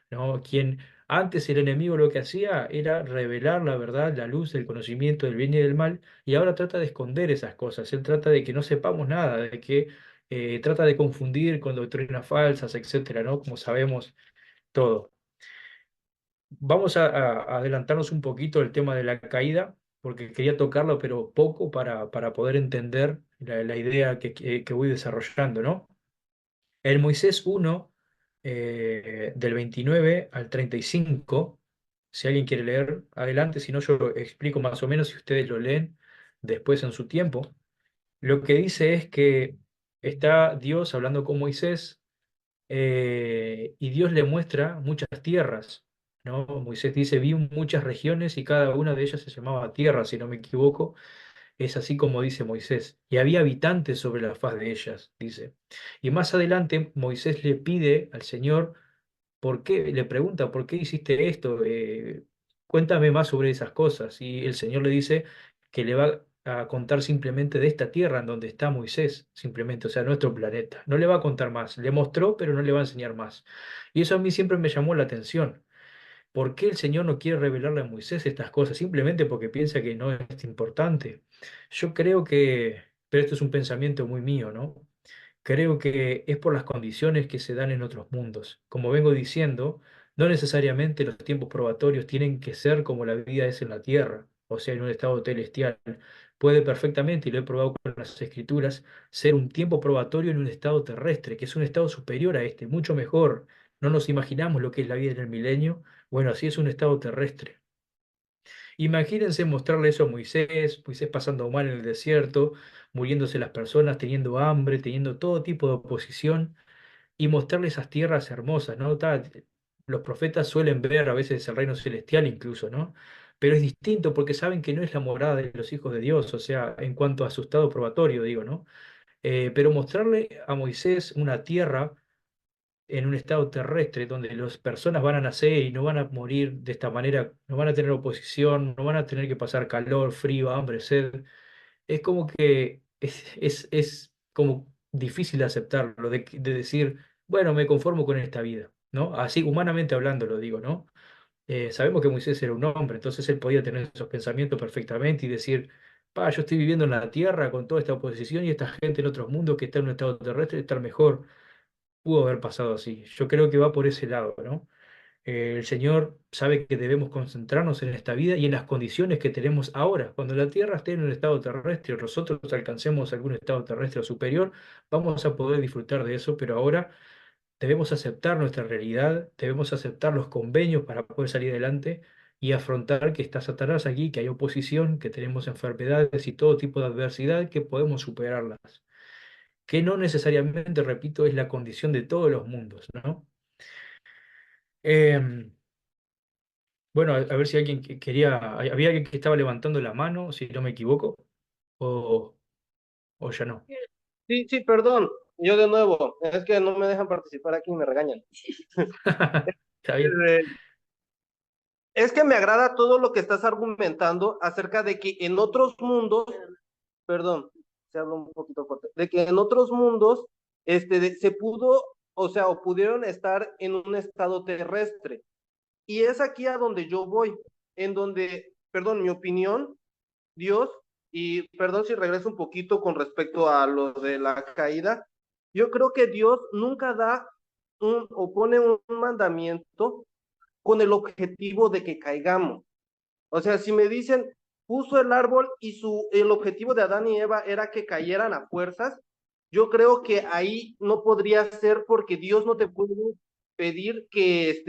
¿no? Quien antes el enemigo lo que hacía era revelar la verdad, la luz, el conocimiento del bien y del mal, y ahora trata de esconder esas cosas, él trata de que no sepamos nada, de que trata de confundir con doctrinas falsas, etcétera, ¿no? Como sabemos todo. Vamos a adelantarnos un poquito el tema de la caída, porque quería tocarlo, pero poco para poder entender la idea que voy desarrollando, ¿no? El Moisés 1, del 29 al 35, si alguien quiere leer, adelante, si no yo lo explico más o menos, si ustedes lo leen después en su tiempo. Lo que dice es que está Dios hablando con Moisés, y Dios le muestra muchas tierras, ¿no? Moisés dice, vi muchas regiones y cada una de ellas se llamaba tierra, si no me equivoco, es así como dice Moisés, y había habitantes sobre la faz de ellas, dice. Y más adelante Moisés le pide al Señor, ¿por qué? Le pregunta, ¿por qué hiciste esto? Cuéntame más sobre esas cosas. Y el Señor le dice que le va a contar simplemente de esta tierra en donde está Moisés, simplemente, o sea, nuestro planeta. No le va a contar más. Le mostró, pero no le va a enseñar más. Y eso a mí siempre me llamó la atención. ¿Por qué el Señor no quiere revelarle a Moisés estas cosas? Simplemente porque piensa que no es importante. Yo creo que, pero esto es un pensamiento muy mío, ¿no? Creo que es por las condiciones que se dan en otros mundos. Como vengo diciendo, no necesariamente los tiempos probatorios tienen que ser como la vida es en la tierra, o sea, en un estado celestial. Puede perfectamente, y lo he probado con las escrituras, ser un tiempo probatorio en un estado terrestre, que es un estado superior a este, mucho mejor. No nos imaginamos lo que es la vida en el milenio. Bueno, así es un estado terrestre. Imagínense mostrarle eso a Moisés, Moisés pasando mal en el desierto, muriéndose las personas, teniendo hambre, teniendo todo tipo de oposición, y mostrarle esas tierras hermosas, ¿no? Los profetas suelen ver a veces el reino celestial incluso, ¿no? Pero es distinto porque saben que no es la morada de los hijos de Dios, o sea, en cuanto a su estado probatorio, digo, ¿no? Pero mostrarle a Moisés una tierra en un estado terrestre donde las personas van a nacer y no van a morir de esta manera, no van a tener oposición, no van a tener que pasar calor, frío, hambre, sed. Es como que es como difícil de aceptarlo, de decir, bueno, me conformo con esta vida, ¿no? Así humanamente hablando lo digo, ¿no? Sabemos que Moisés era un hombre, entonces él podía tener esos pensamientos perfectamente y decir, pa, yo estoy viviendo en la tierra con toda esta oposición y esta gente en otros mundos que está en un estado terrestre, estar mejor. Pudo haber pasado así. Yo creo que va por ese lado, ¿no? El Señor sabe que debemos concentrarnos en esta vida y en las condiciones que tenemos ahora. Cuando la Tierra esté en un estado terrestre, nosotros alcancemos algún estado terrestre superior, vamos a poder disfrutar de eso, pero ahora debemos aceptar nuestra realidad, debemos aceptar los convenios para poder salir adelante y afrontar que está Satanás aquí, que hay oposición, que tenemos enfermedades y todo tipo de adversidad que podemos superarlas, que no necesariamente, repito, es la condición de todos los mundos, ¿no? Em, bueno, a ver si alguien había alguien que estaba levantando la mano, si no me equivoco, o, o ya no. Sí, sí, perdón, yo de nuevo, es que no me dejan participar aquí y me regañan. Está bien. Es que me agrada todo lo que estás argumentando acerca de que en otros mundos, perdón, se habla un poquito fuerte, de que en otros mundos se pudo, o sea, o pudieron estar en un estado terrestre. Y es aquí a donde yo voy, en donde, perdón, mi opinión, Dios, y perdón si regreso un poquito con respecto a lo de la caída, yo creo que Dios nunca da o pone un mandamiento con el objetivo de que caigamos. O sea, si me dicen, puso el árbol y el objetivo de Adán y Eva era que cayeran a fuerzas, yo creo que ahí no podría ser porque Dios no te puede pedir que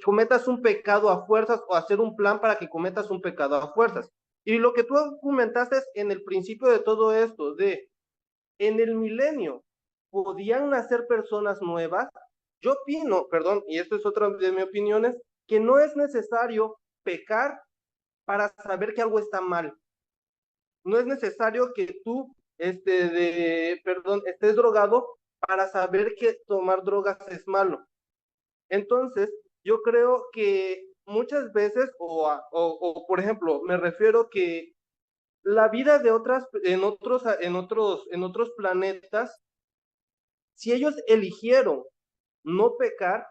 cometas un pecado a fuerzas o hacer un plan para que cometas un pecado a fuerzas. Y lo que tú comentaste en el principio de todo esto, en el milenio, ¿podían nacer personas nuevas? Yo opino, perdón, y esto es otra de mis opiniones, que no es necesario pecar para saber que algo está mal. No es necesario que tú, perdón, estés drogado para saber que tomar drogas es malo. Entonces, yo creo que muchas veces, por ejemplo, me refiero que la vida de otras, en otros planetas, si ellos eligieron no pecar,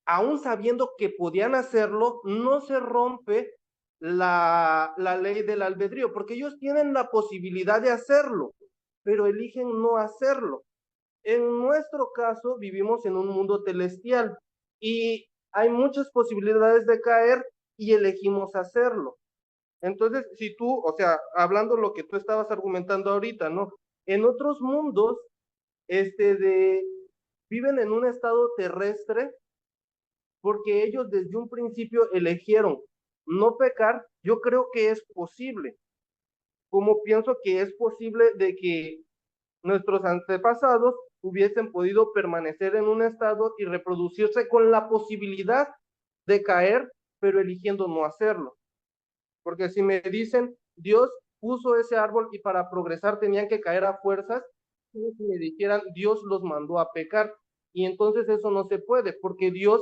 aún sabiendo que podían hacerlo, no se rompe la ley del albedrío, porque ellos tienen la posibilidad de hacerlo, pero eligen no hacerlo. En nuestro caso, vivimos en un mundo celestial y hay muchas posibilidades de caer y elegimos hacerlo. Entonces, si tú, o sea, hablando lo que tú estabas argumentando ahorita, ¿no? En otros mundos, viven en un estado terrestre porque ellos desde un principio eligieron no pecar. Yo creo que es posible, como pienso que es posible de que nuestros antepasados hubiesen podido permanecer en un estado y reproducirse con la posibilidad de caer, pero eligiendo no hacerlo. Porque si me dicen, Dios puso ese árbol y para progresar tenían que caer a fuerzas, si me dijeran, Dios los mandó a pecar. Y entonces eso no se puede, porque Dios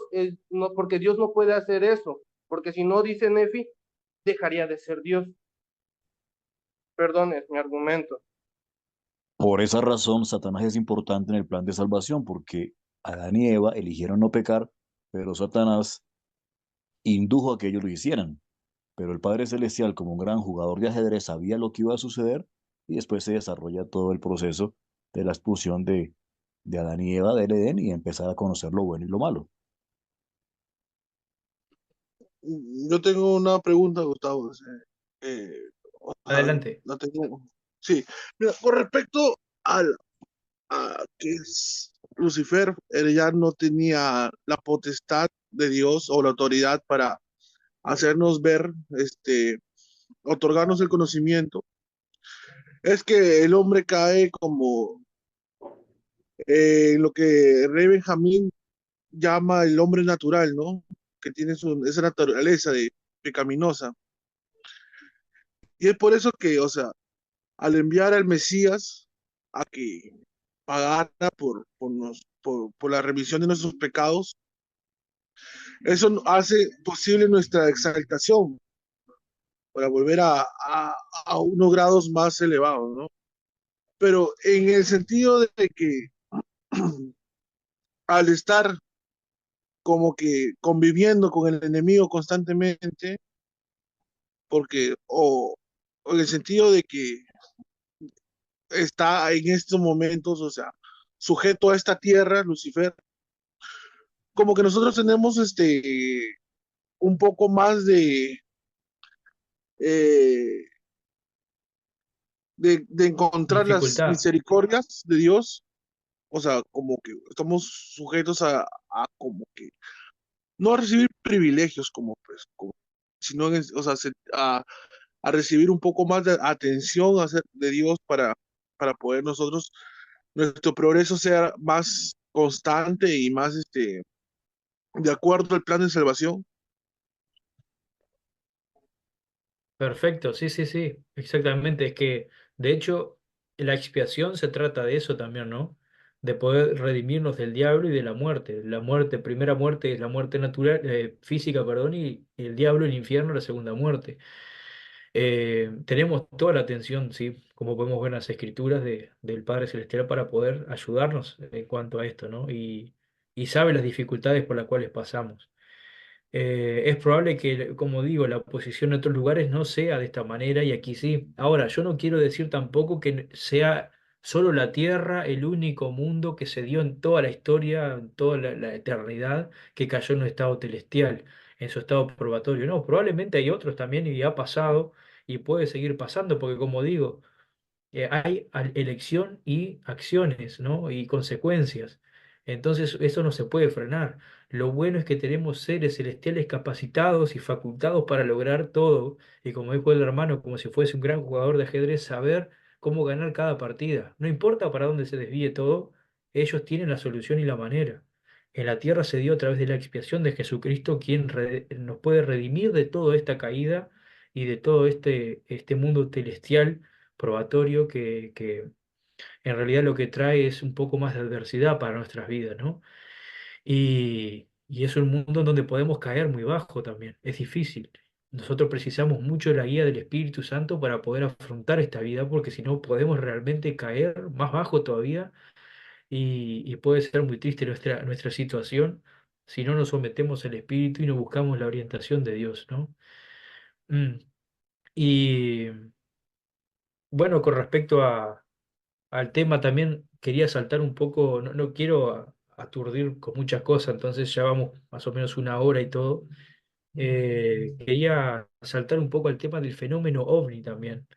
no puede hacer eso. Porque si no, dice Nefi, dejaría de ser Dios. Perdón, es mi argumento. Por esa razón, Satanás es importante en el plan de salvación, porque Adán y Eva eligieron no pecar, pero Satanás indujo a que ellos lo hicieran. Pero el Padre Celestial, como un gran jugador de ajedrez, sabía lo que iba a suceder y después se desarrolla todo el proceso de la expulsión de Adán y Eva del Edén y empezar a conocer lo bueno y lo malo. Yo tengo una pregunta, Gustavo. Eh, o sea, Adelante. la tengo. Sí, mira, con respecto a que Lucifer, él ya no tenía la potestad de Dios o la autoridad para hacernos ver, otorgarnos el conocimiento. Es que el hombre cae como lo que Rey Benjamín llama el hombre natural, ¿no? Que tiene esa naturaleza de pecaminosa. Y es por eso que, o sea, al enviar al Mesías a que pagara por la remisión de nuestros pecados, eso hace posible nuestra exaltación para volver a unos grados más elevados, ¿no? Pero en el sentido de que al estar como que conviviendo con el enemigo constantemente, porque, o en el sentido de que está en estos momentos, o sea, sujeto a esta tierra, Lucifer, como que nosotros tenemos un poco más eh, de encontrar las Dificultad. misericordias de Dios, o sea, como que estamos sujetos a como que no a recibir privilegios como pues, sino o sea, a recibir un poco más de atención de Dios para poder nosotros, nuestro progreso sea más constante y más de acuerdo al plan de salvación. Perfecto, sí, sí, sí, exactamente. Es que, de hecho, la expiación se trata de eso también, ¿no? De poder redimirnos del diablo y de la muerte. La muerte, primera muerte es la muerte natural, física, perdón, y el diablo, el infierno, la segunda muerte. Tenemos toda la atención, ¿sí? Como podemos ver en las escrituras del Padre Celestial para poder ayudarnos en cuanto a esto, ¿no? Y sabe las dificultades por las cuales pasamos. Es probable que, como digo, la oposición en otros lugares no sea de esta manera y aquí sí. Ahora, yo no quiero decir tampoco que sea solo la Tierra el único mundo que se dio en toda la historia, en toda la eternidad, que cayó en un estado celestial, en su estado probatorio. No, probablemente hay otros también y ha pasado y puede seguir pasando, porque como digo, hay elección y acciones, ¿no? Y consecuencias. Entonces, eso no se puede frenar. Lo bueno es que tenemos seres celestiales capacitados y facultados para lograr todo. Y como dijo el hermano, como si fuese un gran jugador de ajedrez, saber cómo ganar cada partida. No importa para dónde se desvíe todo, ellos tienen la solución y la manera. En la tierra se dio a través de la expiación de Jesucristo, quien nos puede redimir de toda esta caída y de todo este mundo celestial probatorio que en realidad lo que trae es un poco más de adversidad para nuestras vidas, ¿no? Y es un mundo en donde podemos caer muy bajo también, es difícil. Nosotros precisamos mucho de la guía del Espíritu Santo para poder afrontar esta vida, porque si no podemos realmente caer más bajo todavía y puede ser muy triste nuestra situación si no nos sometemos al Espíritu y no buscamos la orientación de Dios, ¿no? Mm. Y bueno, con respecto al tema también quería saltar un poco, no quiero aturdir con muchas cosas, entonces ya vamos más o menos una hora y todo. Quería saltar un poco al tema del fenómeno ovni también,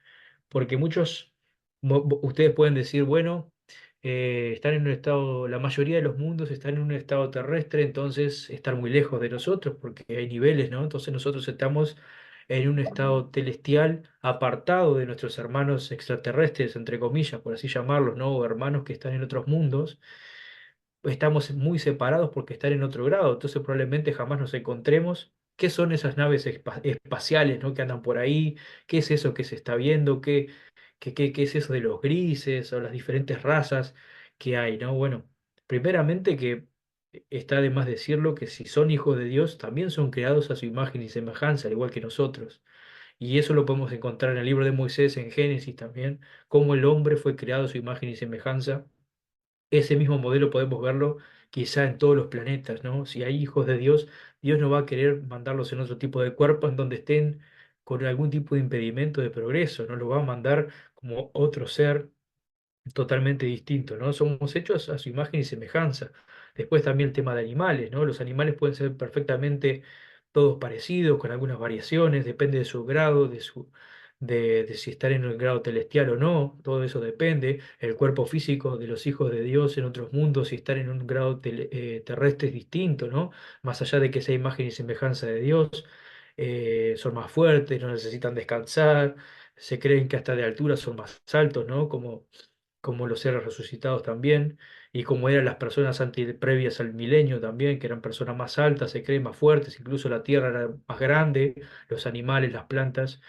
porque muchos, ustedes pueden decir, bueno, están en un estado, la mayoría de los mundos están en un estado terrestre, entonces están muy lejos de nosotros, porque hay niveles, ¿no? Entonces nosotros estamos en un estado celestial apartado de nuestros hermanos extraterrestres, entre comillas, por así llamarlos, ¿no? O hermanos que están en otros mundos, estamos muy separados porque están en otro grado, entonces probablemente jamás nos encontremos. ¿Qué son esas naves espaciales, ¿no? Que andan por ahí? ¿Qué es eso que se está viendo? ¿Qué es eso de los grises o las diferentes razas que hay, ¿no? Bueno, primeramente que está de más decirlo que si son hijos de Dios, también son creados a su imagen y semejanza, al igual que nosotros. Y eso lo podemos encontrar en el libro de Moisés, en Génesis también, cómo el hombre fue creado a su imagen y semejanza. Ese mismo modelo podemos verlo quizá en todos los planetas, ¿no? Si hay hijos de Dios, Dios no va a querer mandarlos en otro tipo de cuerpos en donde estén con algún tipo de impedimento de progreso, no lo va a mandar como otro ser totalmente distinto, ¿no? Somos hechos a su imagen y semejanza. Después también el tema de animales, ¿no? Los animales pueden ser perfectamente todos parecidos, con algunas variaciones, depende de su grado, de si están en el grado celestial o no, todo eso depende. El cuerpo físico de los hijos de Dios en otros mundos, si están en un grado terrestre es distinto, ¿no? Más allá de que sea imagen y semejanza de Dios, son más fuertes, no necesitan descansar, se creen que hasta de altura son más altos, ¿no? Como los seres resucitados también, y como eran las personas previas al milenio también, que eran personas más altas, se creen más fuertes, incluso la tierra era más grande, los animales, las plantas,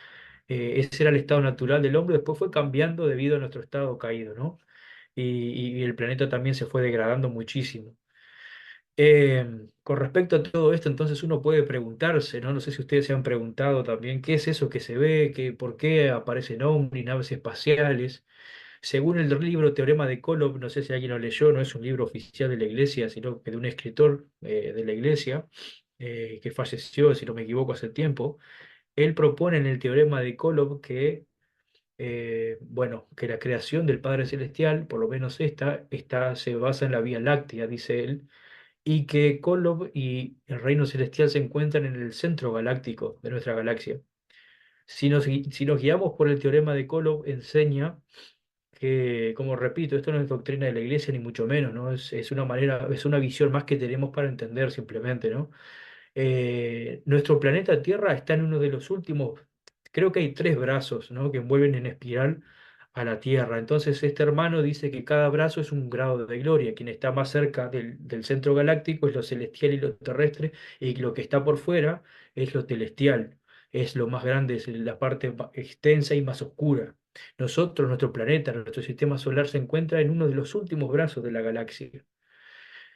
ese era el estado natural del hombre, después fue cambiando debido a nuestro estado caído, ¿no? Y el planeta también se fue degradando muchísimo. Con respecto a todo esto, entonces uno puede preguntarse, ¿no? No sé si ustedes se han preguntado también, ¿qué es eso que se ve? ¿Por qué aparecen ovnis, naves espaciales? Según el libro Teorema de Kolob, no sé si alguien lo leyó, no es un libro oficial de la iglesia, sino que de un escritor de la iglesia que falleció, si no me equivoco, hace tiempo. Él propone en el Teorema de Kolob que, bueno, que la creación del Padre Celestial, por lo menos esta se basa en la Vía Láctea, dice él, y que Kolob y el Reino Celestial se encuentran en el centro galáctico de nuestra galaxia. Si nos guiamos por el Teorema de Kolob, enseña que, como repito, esto no es doctrina de la iglesia ni mucho menos, ¿no? Es una manera, es una visión más que tenemos para entender simplemente, ¿no? Nuestro planeta Tierra está en uno de los últimos, creo que hay tres brazos, ¿no? Que envuelven en espiral a la Tierra. Entonces, este hermano dice que cada brazo es un grado de gloria. Quien está más cerca del centro galáctico es lo celestial y lo terrestre, y lo que está por fuera es lo celestial. Es lo más grande, es la parte extensa y más oscura. Nosotros, nuestro planeta, nuestro sistema solar se encuentra en uno de los últimos brazos de la galaxia.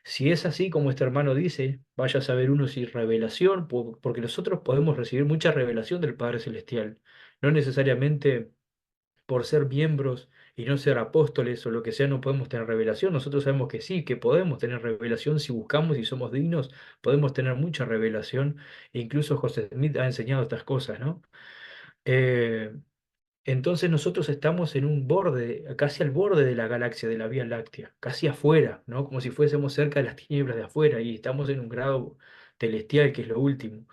Si es así como este hermano dice, vaya a saber uno si revelación, porque nosotros podemos recibir mucha revelación del Padre Celestial. No necesariamente por ser miembros y no ser apóstoles o lo que sea, no podemos tener revelación. Nosotros sabemos que sí, que podemos tener revelación si buscamos y somos dignos, podemos tener mucha revelación. E incluso José Smith ha enseñado estas cosas, ¿no? Eh, entonces nosotros estamos en un borde, casi al borde de la galaxia, de la Vía Láctea, casi afuera, ¿no? Como si fuésemos cerca de las tinieblas de afuera y estamos en un grado celestial, que es lo último.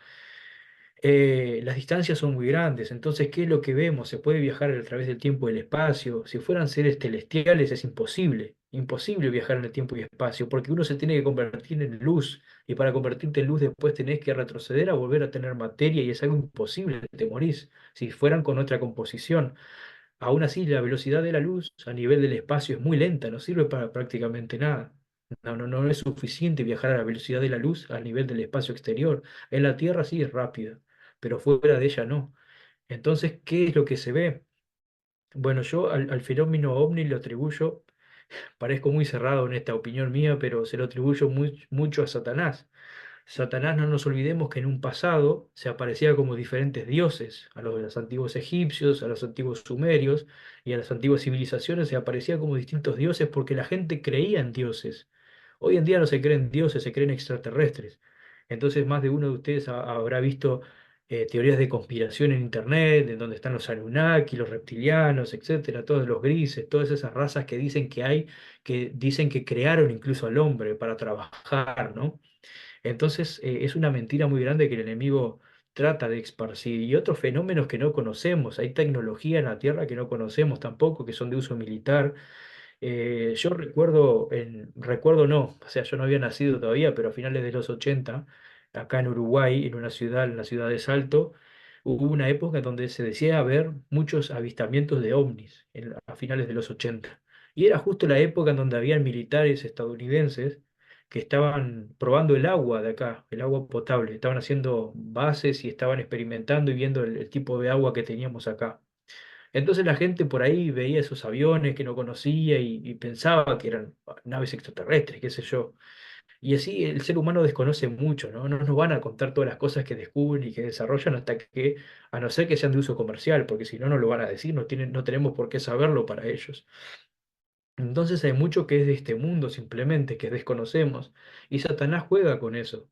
Las distancias son muy grandes, entonces, ¿qué es lo que vemos? Se puede viajar a través del tiempo y el espacio. Si fueran seres celestiales es imposible, imposible viajar en el tiempo y espacio, porque uno se tiene que convertir en luz, y para convertirte en luz después tenés que retroceder a volver a tener materia, y es algo imposible, te morís, si fueran con otra composición. Aún así, la velocidad de la luz a nivel del espacio es muy lenta, no sirve para prácticamente nada. No es suficiente viajar a la velocidad de la luz a nivel del espacio exterior. En la Tierra sí es rápida, pero fuera de ella no. Entonces, ¿qué es lo que se ve? Bueno, yo al fenómeno ovni lo atribuyo, parezco muy cerrado en esta opinión mía, pero se lo atribuyo mucho a Satanás. Satanás, no nos olvidemos que en un pasado se aparecía como diferentes dioses, a los de los antiguos egipcios, a los antiguos sumerios y a las antiguas civilizaciones se aparecía como distintos dioses porque la gente creía en dioses. Hoy en día no se creen dioses, se creen extraterrestres. Entonces más de uno de ustedes habrá visto teorías de conspiración en internet, en donde están los Anunnaki, los reptilianos, etcétera, todos los grises, todas esas razas que dicen que hay, que dicen que crearon incluso al hombre para trabajar, ¿no? Entonces, es una mentira muy grande que el enemigo trata de esparcir. Y otros fenómenos que no conocemos. Hay tecnología en la Tierra que no conocemos tampoco, que son de uso militar. Yo recuerdo, recuerdo no, o sea, yo no había nacido todavía, pero a finales de los 80 acá en Uruguay, en la ciudad de Salto, hubo una época donde se decía haber muchos avistamientos de ovnis, a finales de los 80. Y era justo la época en donde habían militares estadounidenses que estaban probando el agua de acá, el agua potable, estaban haciendo bases y estaban experimentando y viendo el tipo de agua que teníamos acá. Entonces la gente por ahí veía esos aviones que no conocía y pensaba que eran naves extraterrestres, qué sé yo. Y así el ser humano desconoce mucho, ¿no? No nos van a contar todas las cosas que descubren y que desarrollan hasta que, a no ser que sean de uso comercial, porque si no, no lo van a decir, no tenemos por qué saberlo para ellos. Entonces hay mucho que es de este mundo simplemente, que desconocemos, y Satanás juega con eso.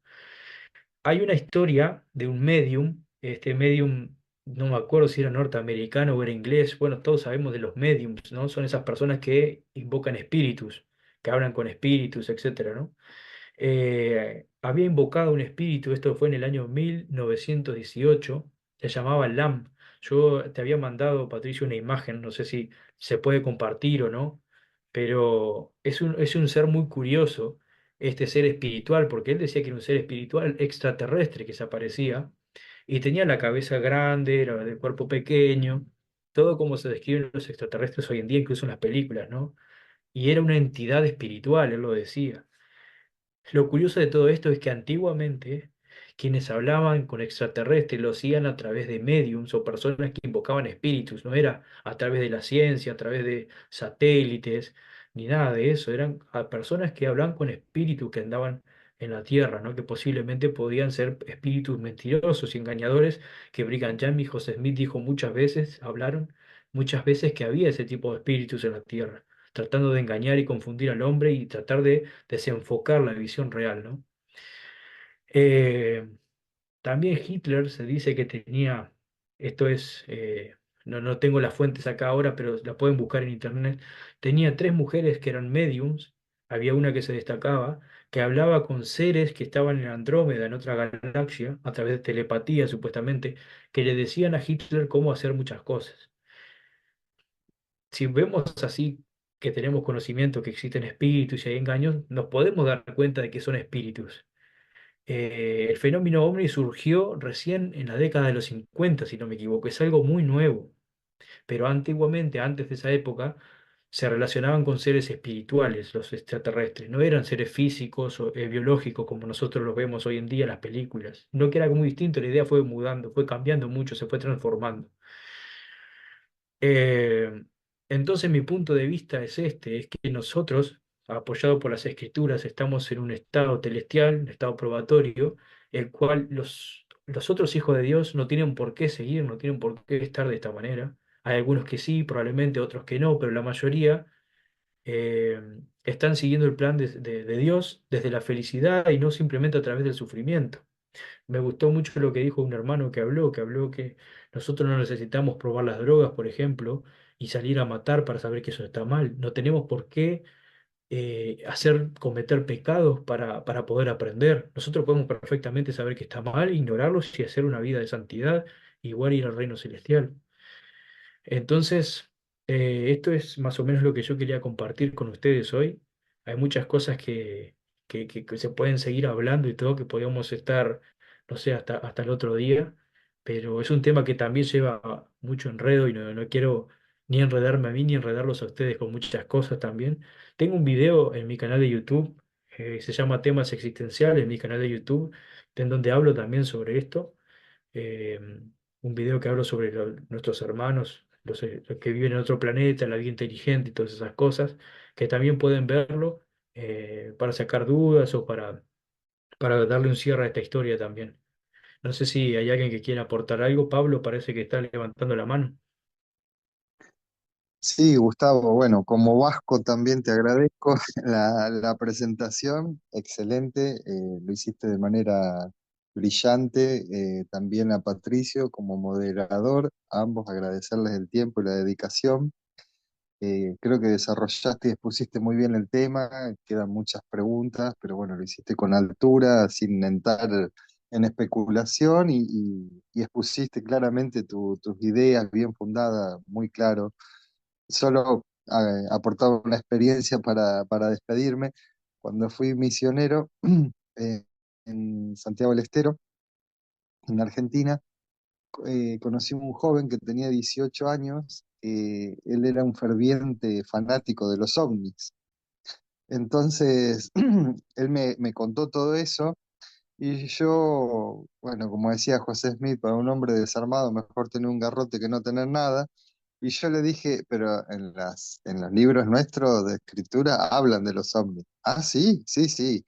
Hay una historia de un medium, este medium, no me acuerdo si era norteamericano o era inglés, bueno, todos sabemos de los mediums, ¿no? Son esas personas que invocan espíritus, que hablan con espíritus, etcétera, ¿no? Había invocado un espíritu, esto fue en el año 1918, se llamaba Lam. Yo te había mandado, Patricio, una imagen, no sé si se puede compartir o no, pero es un ser muy curioso, este ser espiritual, porque él decía que era un ser espiritual extraterrestre que se aparecía y tenía la cabeza grande, era de cuerpo pequeño, todo como se describen los extraterrestres hoy en día, incluso en las películas, ¿no? Y era una entidad espiritual, él lo decía. Lo curioso de todo esto es que antiguamente quienes hablaban con extraterrestres lo hacían a través de mediums o personas que invocaban espíritus, no era a través de la ciencia, a través de satélites, ni nada de eso, eran a personas que hablaban con espíritus que andaban en la tierra, ¿no? Que posiblemente podían ser espíritus mentirosos y engañadores, que Brigham Young y José Smith dijo muchas veces, hablaron muchas veces que había ese tipo de espíritus en la tierra, tratando de engañar y confundir al hombre y tratar de desenfocar la visión real, ¿no? Eh, También Hitler se dice que tenía, esto es, no tengo las fuentes acá ahora, pero la pueden buscar en internet, tenía tres mujeres que eran mediums, había una que se destacaba, que hablaba con seres que estaban en Andrómeda, en otra galaxia, a través de telepatía supuestamente, que le decían a Hitler cómo hacer muchas cosas. Si vemos así que tenemos conocimiento que existen espíritus y hay engaños, nos podemos dar cuenta de que son espíritus. El fenómeno ovni surgió recién en la década de los 50, si no me equivoco, es algo muy nuevo, pero antiguamente, antes de esa época, se relacionaban con seres espirituales, los extraterrestres, no eran seres físicos o biológicos como nosotros los vemos hoy en día en las películas, no que era algo muy distinto, la idea fue mudando, fue cambiando mucho, se fue transformando. Eh, entonces mi punto de vista es este, es que nosotros, apoyados por las escrituras, estamos en un estado celestial, un estado probatorio, el cual los los otros hijos de Dios no tienen por qué seguir, no tienen por qué estar de esta manera. Hay algunos que sí, probablemente otros que no, pero la mayoría eh, están siguiendo el plan de Dios desde la felicidad y no simplemente a través del sufrimiento. Me gustó mucho lo que dijo un hermano que habló que nosotros no necesitamos probar las drogas, por ejemplo, y salir a matar para saber que eso está mal. No tenemos por qué cometer pecados para poder aprender. Nosotros podemos perfectamente saber que está mal, ignorarlos y hacer una vida de santidad, igual ir al reino celestial. Entonces, esto es más o menos lo que yo quería compartir con ustedes hoy. Hay muchas cosas que se pueden seguir hablando y todo, que podríamos estar, no sé, hasta el otro día, pero es un tema que también lleva mucho enredo y no quiero ni enredarme a mí ni enredarlos a ustedes con muchas cosas también. Tengo un video en mi canal de YouTube, se llama Temas Existenciales, en mi canal de YouTube, en donde hablo también sobre esto eh, un video que hablo sobre nuestros hermanos, los que viven en otro planeta, la vida inteligente y todas esas cosas, que también pueden verlo para sacar dudas o para darle un cierre a esta historia también. No sé si hay alguien que quiera aportar algo. Pablo parece que está levantando la mano. Sí, Gustavo, bueno, como vasco también te agradezco la presentación, excelente, lo hiciste de manera brillante, también a Patricio como moderador, a ambos agradecerles el tiempo y la dedicación. Creo que desarrollaste y expusiste muy bien el tema, quedan muchas preguntas, pero bueno, lo hiciste con altura, sin entrar en especulación y expusiste claramente tus ideas bien fundadas, muy claro. Solo aportaba una experiencia para despedirme. Cuando fui misionero eh, en Santiago del Estero, en Argentina, conocí a un joven que tenía 18 años, él era un ferviente fanático de los ovnis. Entonces, él me contó todo eso y yo, bueno, como decía José Smith, para un hombre desarmado, mejor tener un garrote que no tener nada. Y yo le dije, pero en los libros nuestros de escritura hablan de los ovnis. Ah, sí, sí, sí.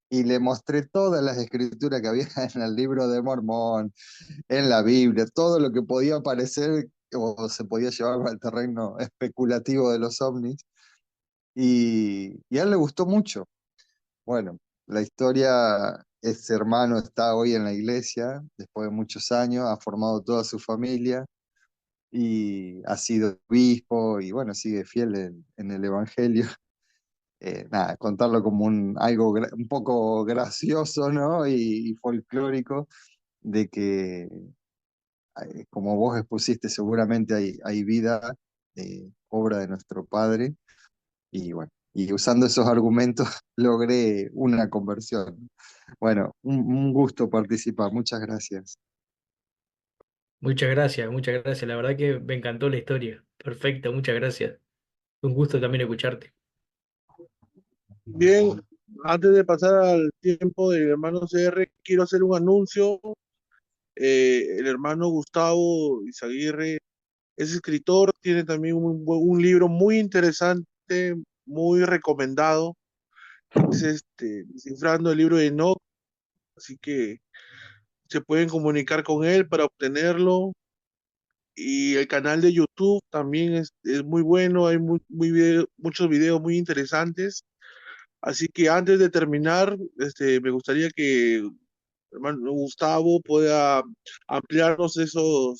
Y le mostré todas las escrituras que había en el libro de Mormón, en la Biblia, todo lo que podía aparecer o se podía llevar al terreno especulativo de los ovnis. Y a él le gustó mucho. Bueno, la historia, ese hermano está hoy en la iglesia, después de muchos años, ha formado toda su familia y ha sido obispo y bueno, sigue fiel en el Evangelio. Nada, contarlo como algo un poco gracioso, ¿no? Y folclórico, de que, como vos expusiste, seguramente hay vida, obra de nuestro Padre, y bueno, y usando esos argumentos logré una conversión. Bueno, un gusto participar, muchas gracias. Muchas gracias, muchas gracias. La verdad que me encantó la historia. Perfecto, muchas gracias. Un gusto también escucharte. Bien, antes de pasar al tiempo del hermano CR, quiero hacer un anuncio. El hermano Gustavo Izaguirre es escritor, tiene también un libro muy interesante, muy recomendado, que es Descifrando el libro de Enoch, así que se pueden comunicar con él para obtenerlo. Y el canal de YouTube también es muy bueno, hay muchos videos muy interesantes. Así que antes de terminar, me gustaría que hermano Gustavo pueda ampliarnos lo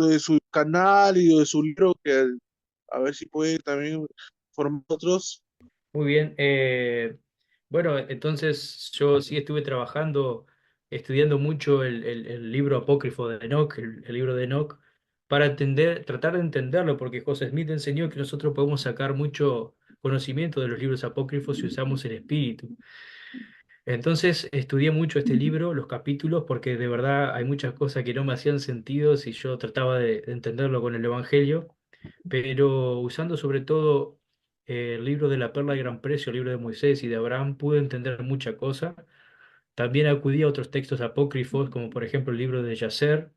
de su canal y lo de su libro, que a ver si puede también formar otros. Muy bien. Bueno, entonces yo sí estuve trabajando, estudiando mucho el libro apócrifo de Enoch, el libro de Enoch, para entender, tratar de entenderlo, porque José Smith enseñó que nosotros podemos sacar mucho conocimiento de los libros apócrifos si usamos el espíritu. Entonces estudié mucho este libro, los capítulos, porque de verdad hay muchas cosas que no me hacían sentido si yo trataba de entenderlo con el Evangelio, pero usando sobre todo el libro de la Perla de Gran Precio, el libro de Moisés y de Abraham, pude entender mucha cosa. También acudí a otros textos apócrifos, como por ejemplo el libro de Yacer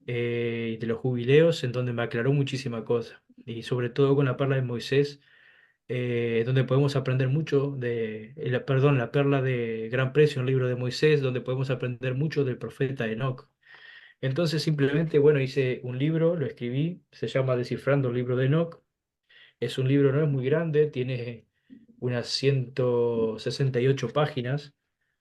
y de los Jubileos, en donde me aclaró muchísima cosa. Y sobre todo con la Perla de Moisés donde podemos aprender mucho perdón, la perla de gran precio, un libro de Moisés, donde podemos aprender mucho del profeta Enoc. Entonces simplemente, bueno, hice un libro, lo escribí, se llama Descifrando el libro de Enoch. Es un libro, no es muy grande, tiene unas 168 páginas,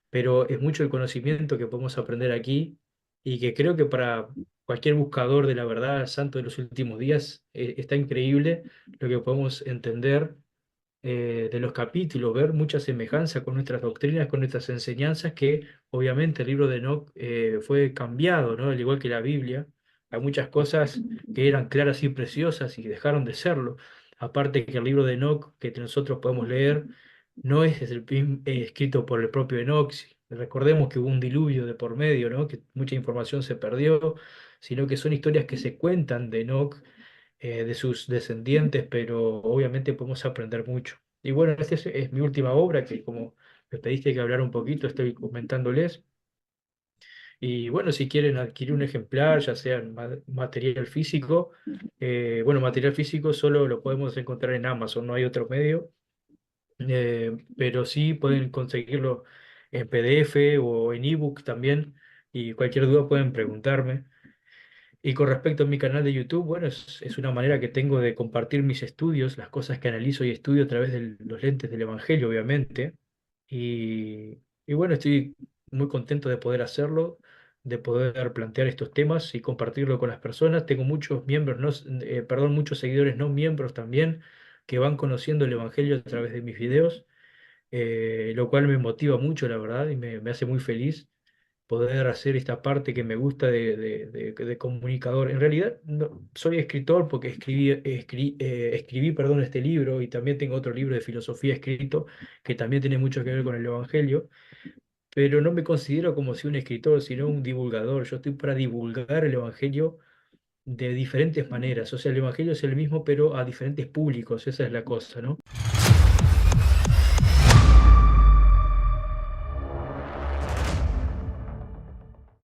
pero es mucho el conocimiento que podemos aprender aquí y que creo que para cualquier buscador de la verdad, santo de los últimos días, está increíble lo que podemos entender de los capítulos, ver mucha semejanza con nuestras doctrinas, con nuestras enseñanzas, que obviamente el libro de Enoch fue cambiado, ¿no? Al igual que la Biblia. Hay muchas cosas que eran claras y preciosas y dejaron de serlo. Aparte que el libro de Enoch que nosotros podemos leer no es escrito por el propio Enoch. Recordemos que hubo un diluvio de por medio, ¿no? Que mucha información se perdió, sino que son historias que se cuentan de Enoch, de sus descendientes, pero obviamente podemos aprender mucho. Y bueno, esta es mi última obra, que como me pediste que hablara un poquito, estoy comentándoles. Y bueno, si quieren adquirir un ejemplar, ya sea en material físico, bueno, material físico solo lo podemos encontrar en Amazon, no hay otro medio, pero sí pueden conseguirlo en PDF o en ebook también, y cualquier duda pueden preguntarme. Y con respecto a mi canal de YouTube, bueno, es una manera que tengo de compartir mis estudios, las cosas que analizo y estudio a través de los lentes del Evangelio, obviamente. Y bueno, estoy muy contento de poder hacerlo, de poder plantear estos temas y compartirlo con las personas. Tengo muchos miembros, perdón, muchos seguidores no miembros también que van conociendo el Evangelio a través de mis videos, lo cual me motiva mucho, la verdad, y me hace muy feliz poder hacer esta parte que me gusta de comunicador. En realidad soy escritor porque escribí, perdón, este libro, y también tengo otro libro de filosofía escrito que también tiene mucho que ver con el Evangelio, pero no me considero como si un escritor, sino un divulgador. Yo estoy para divulgar el Evangelio de diferentes maneras. O sea, el Evangelio es el mismo, pero a diferentes públicos. Esa es la cosa, ¿no?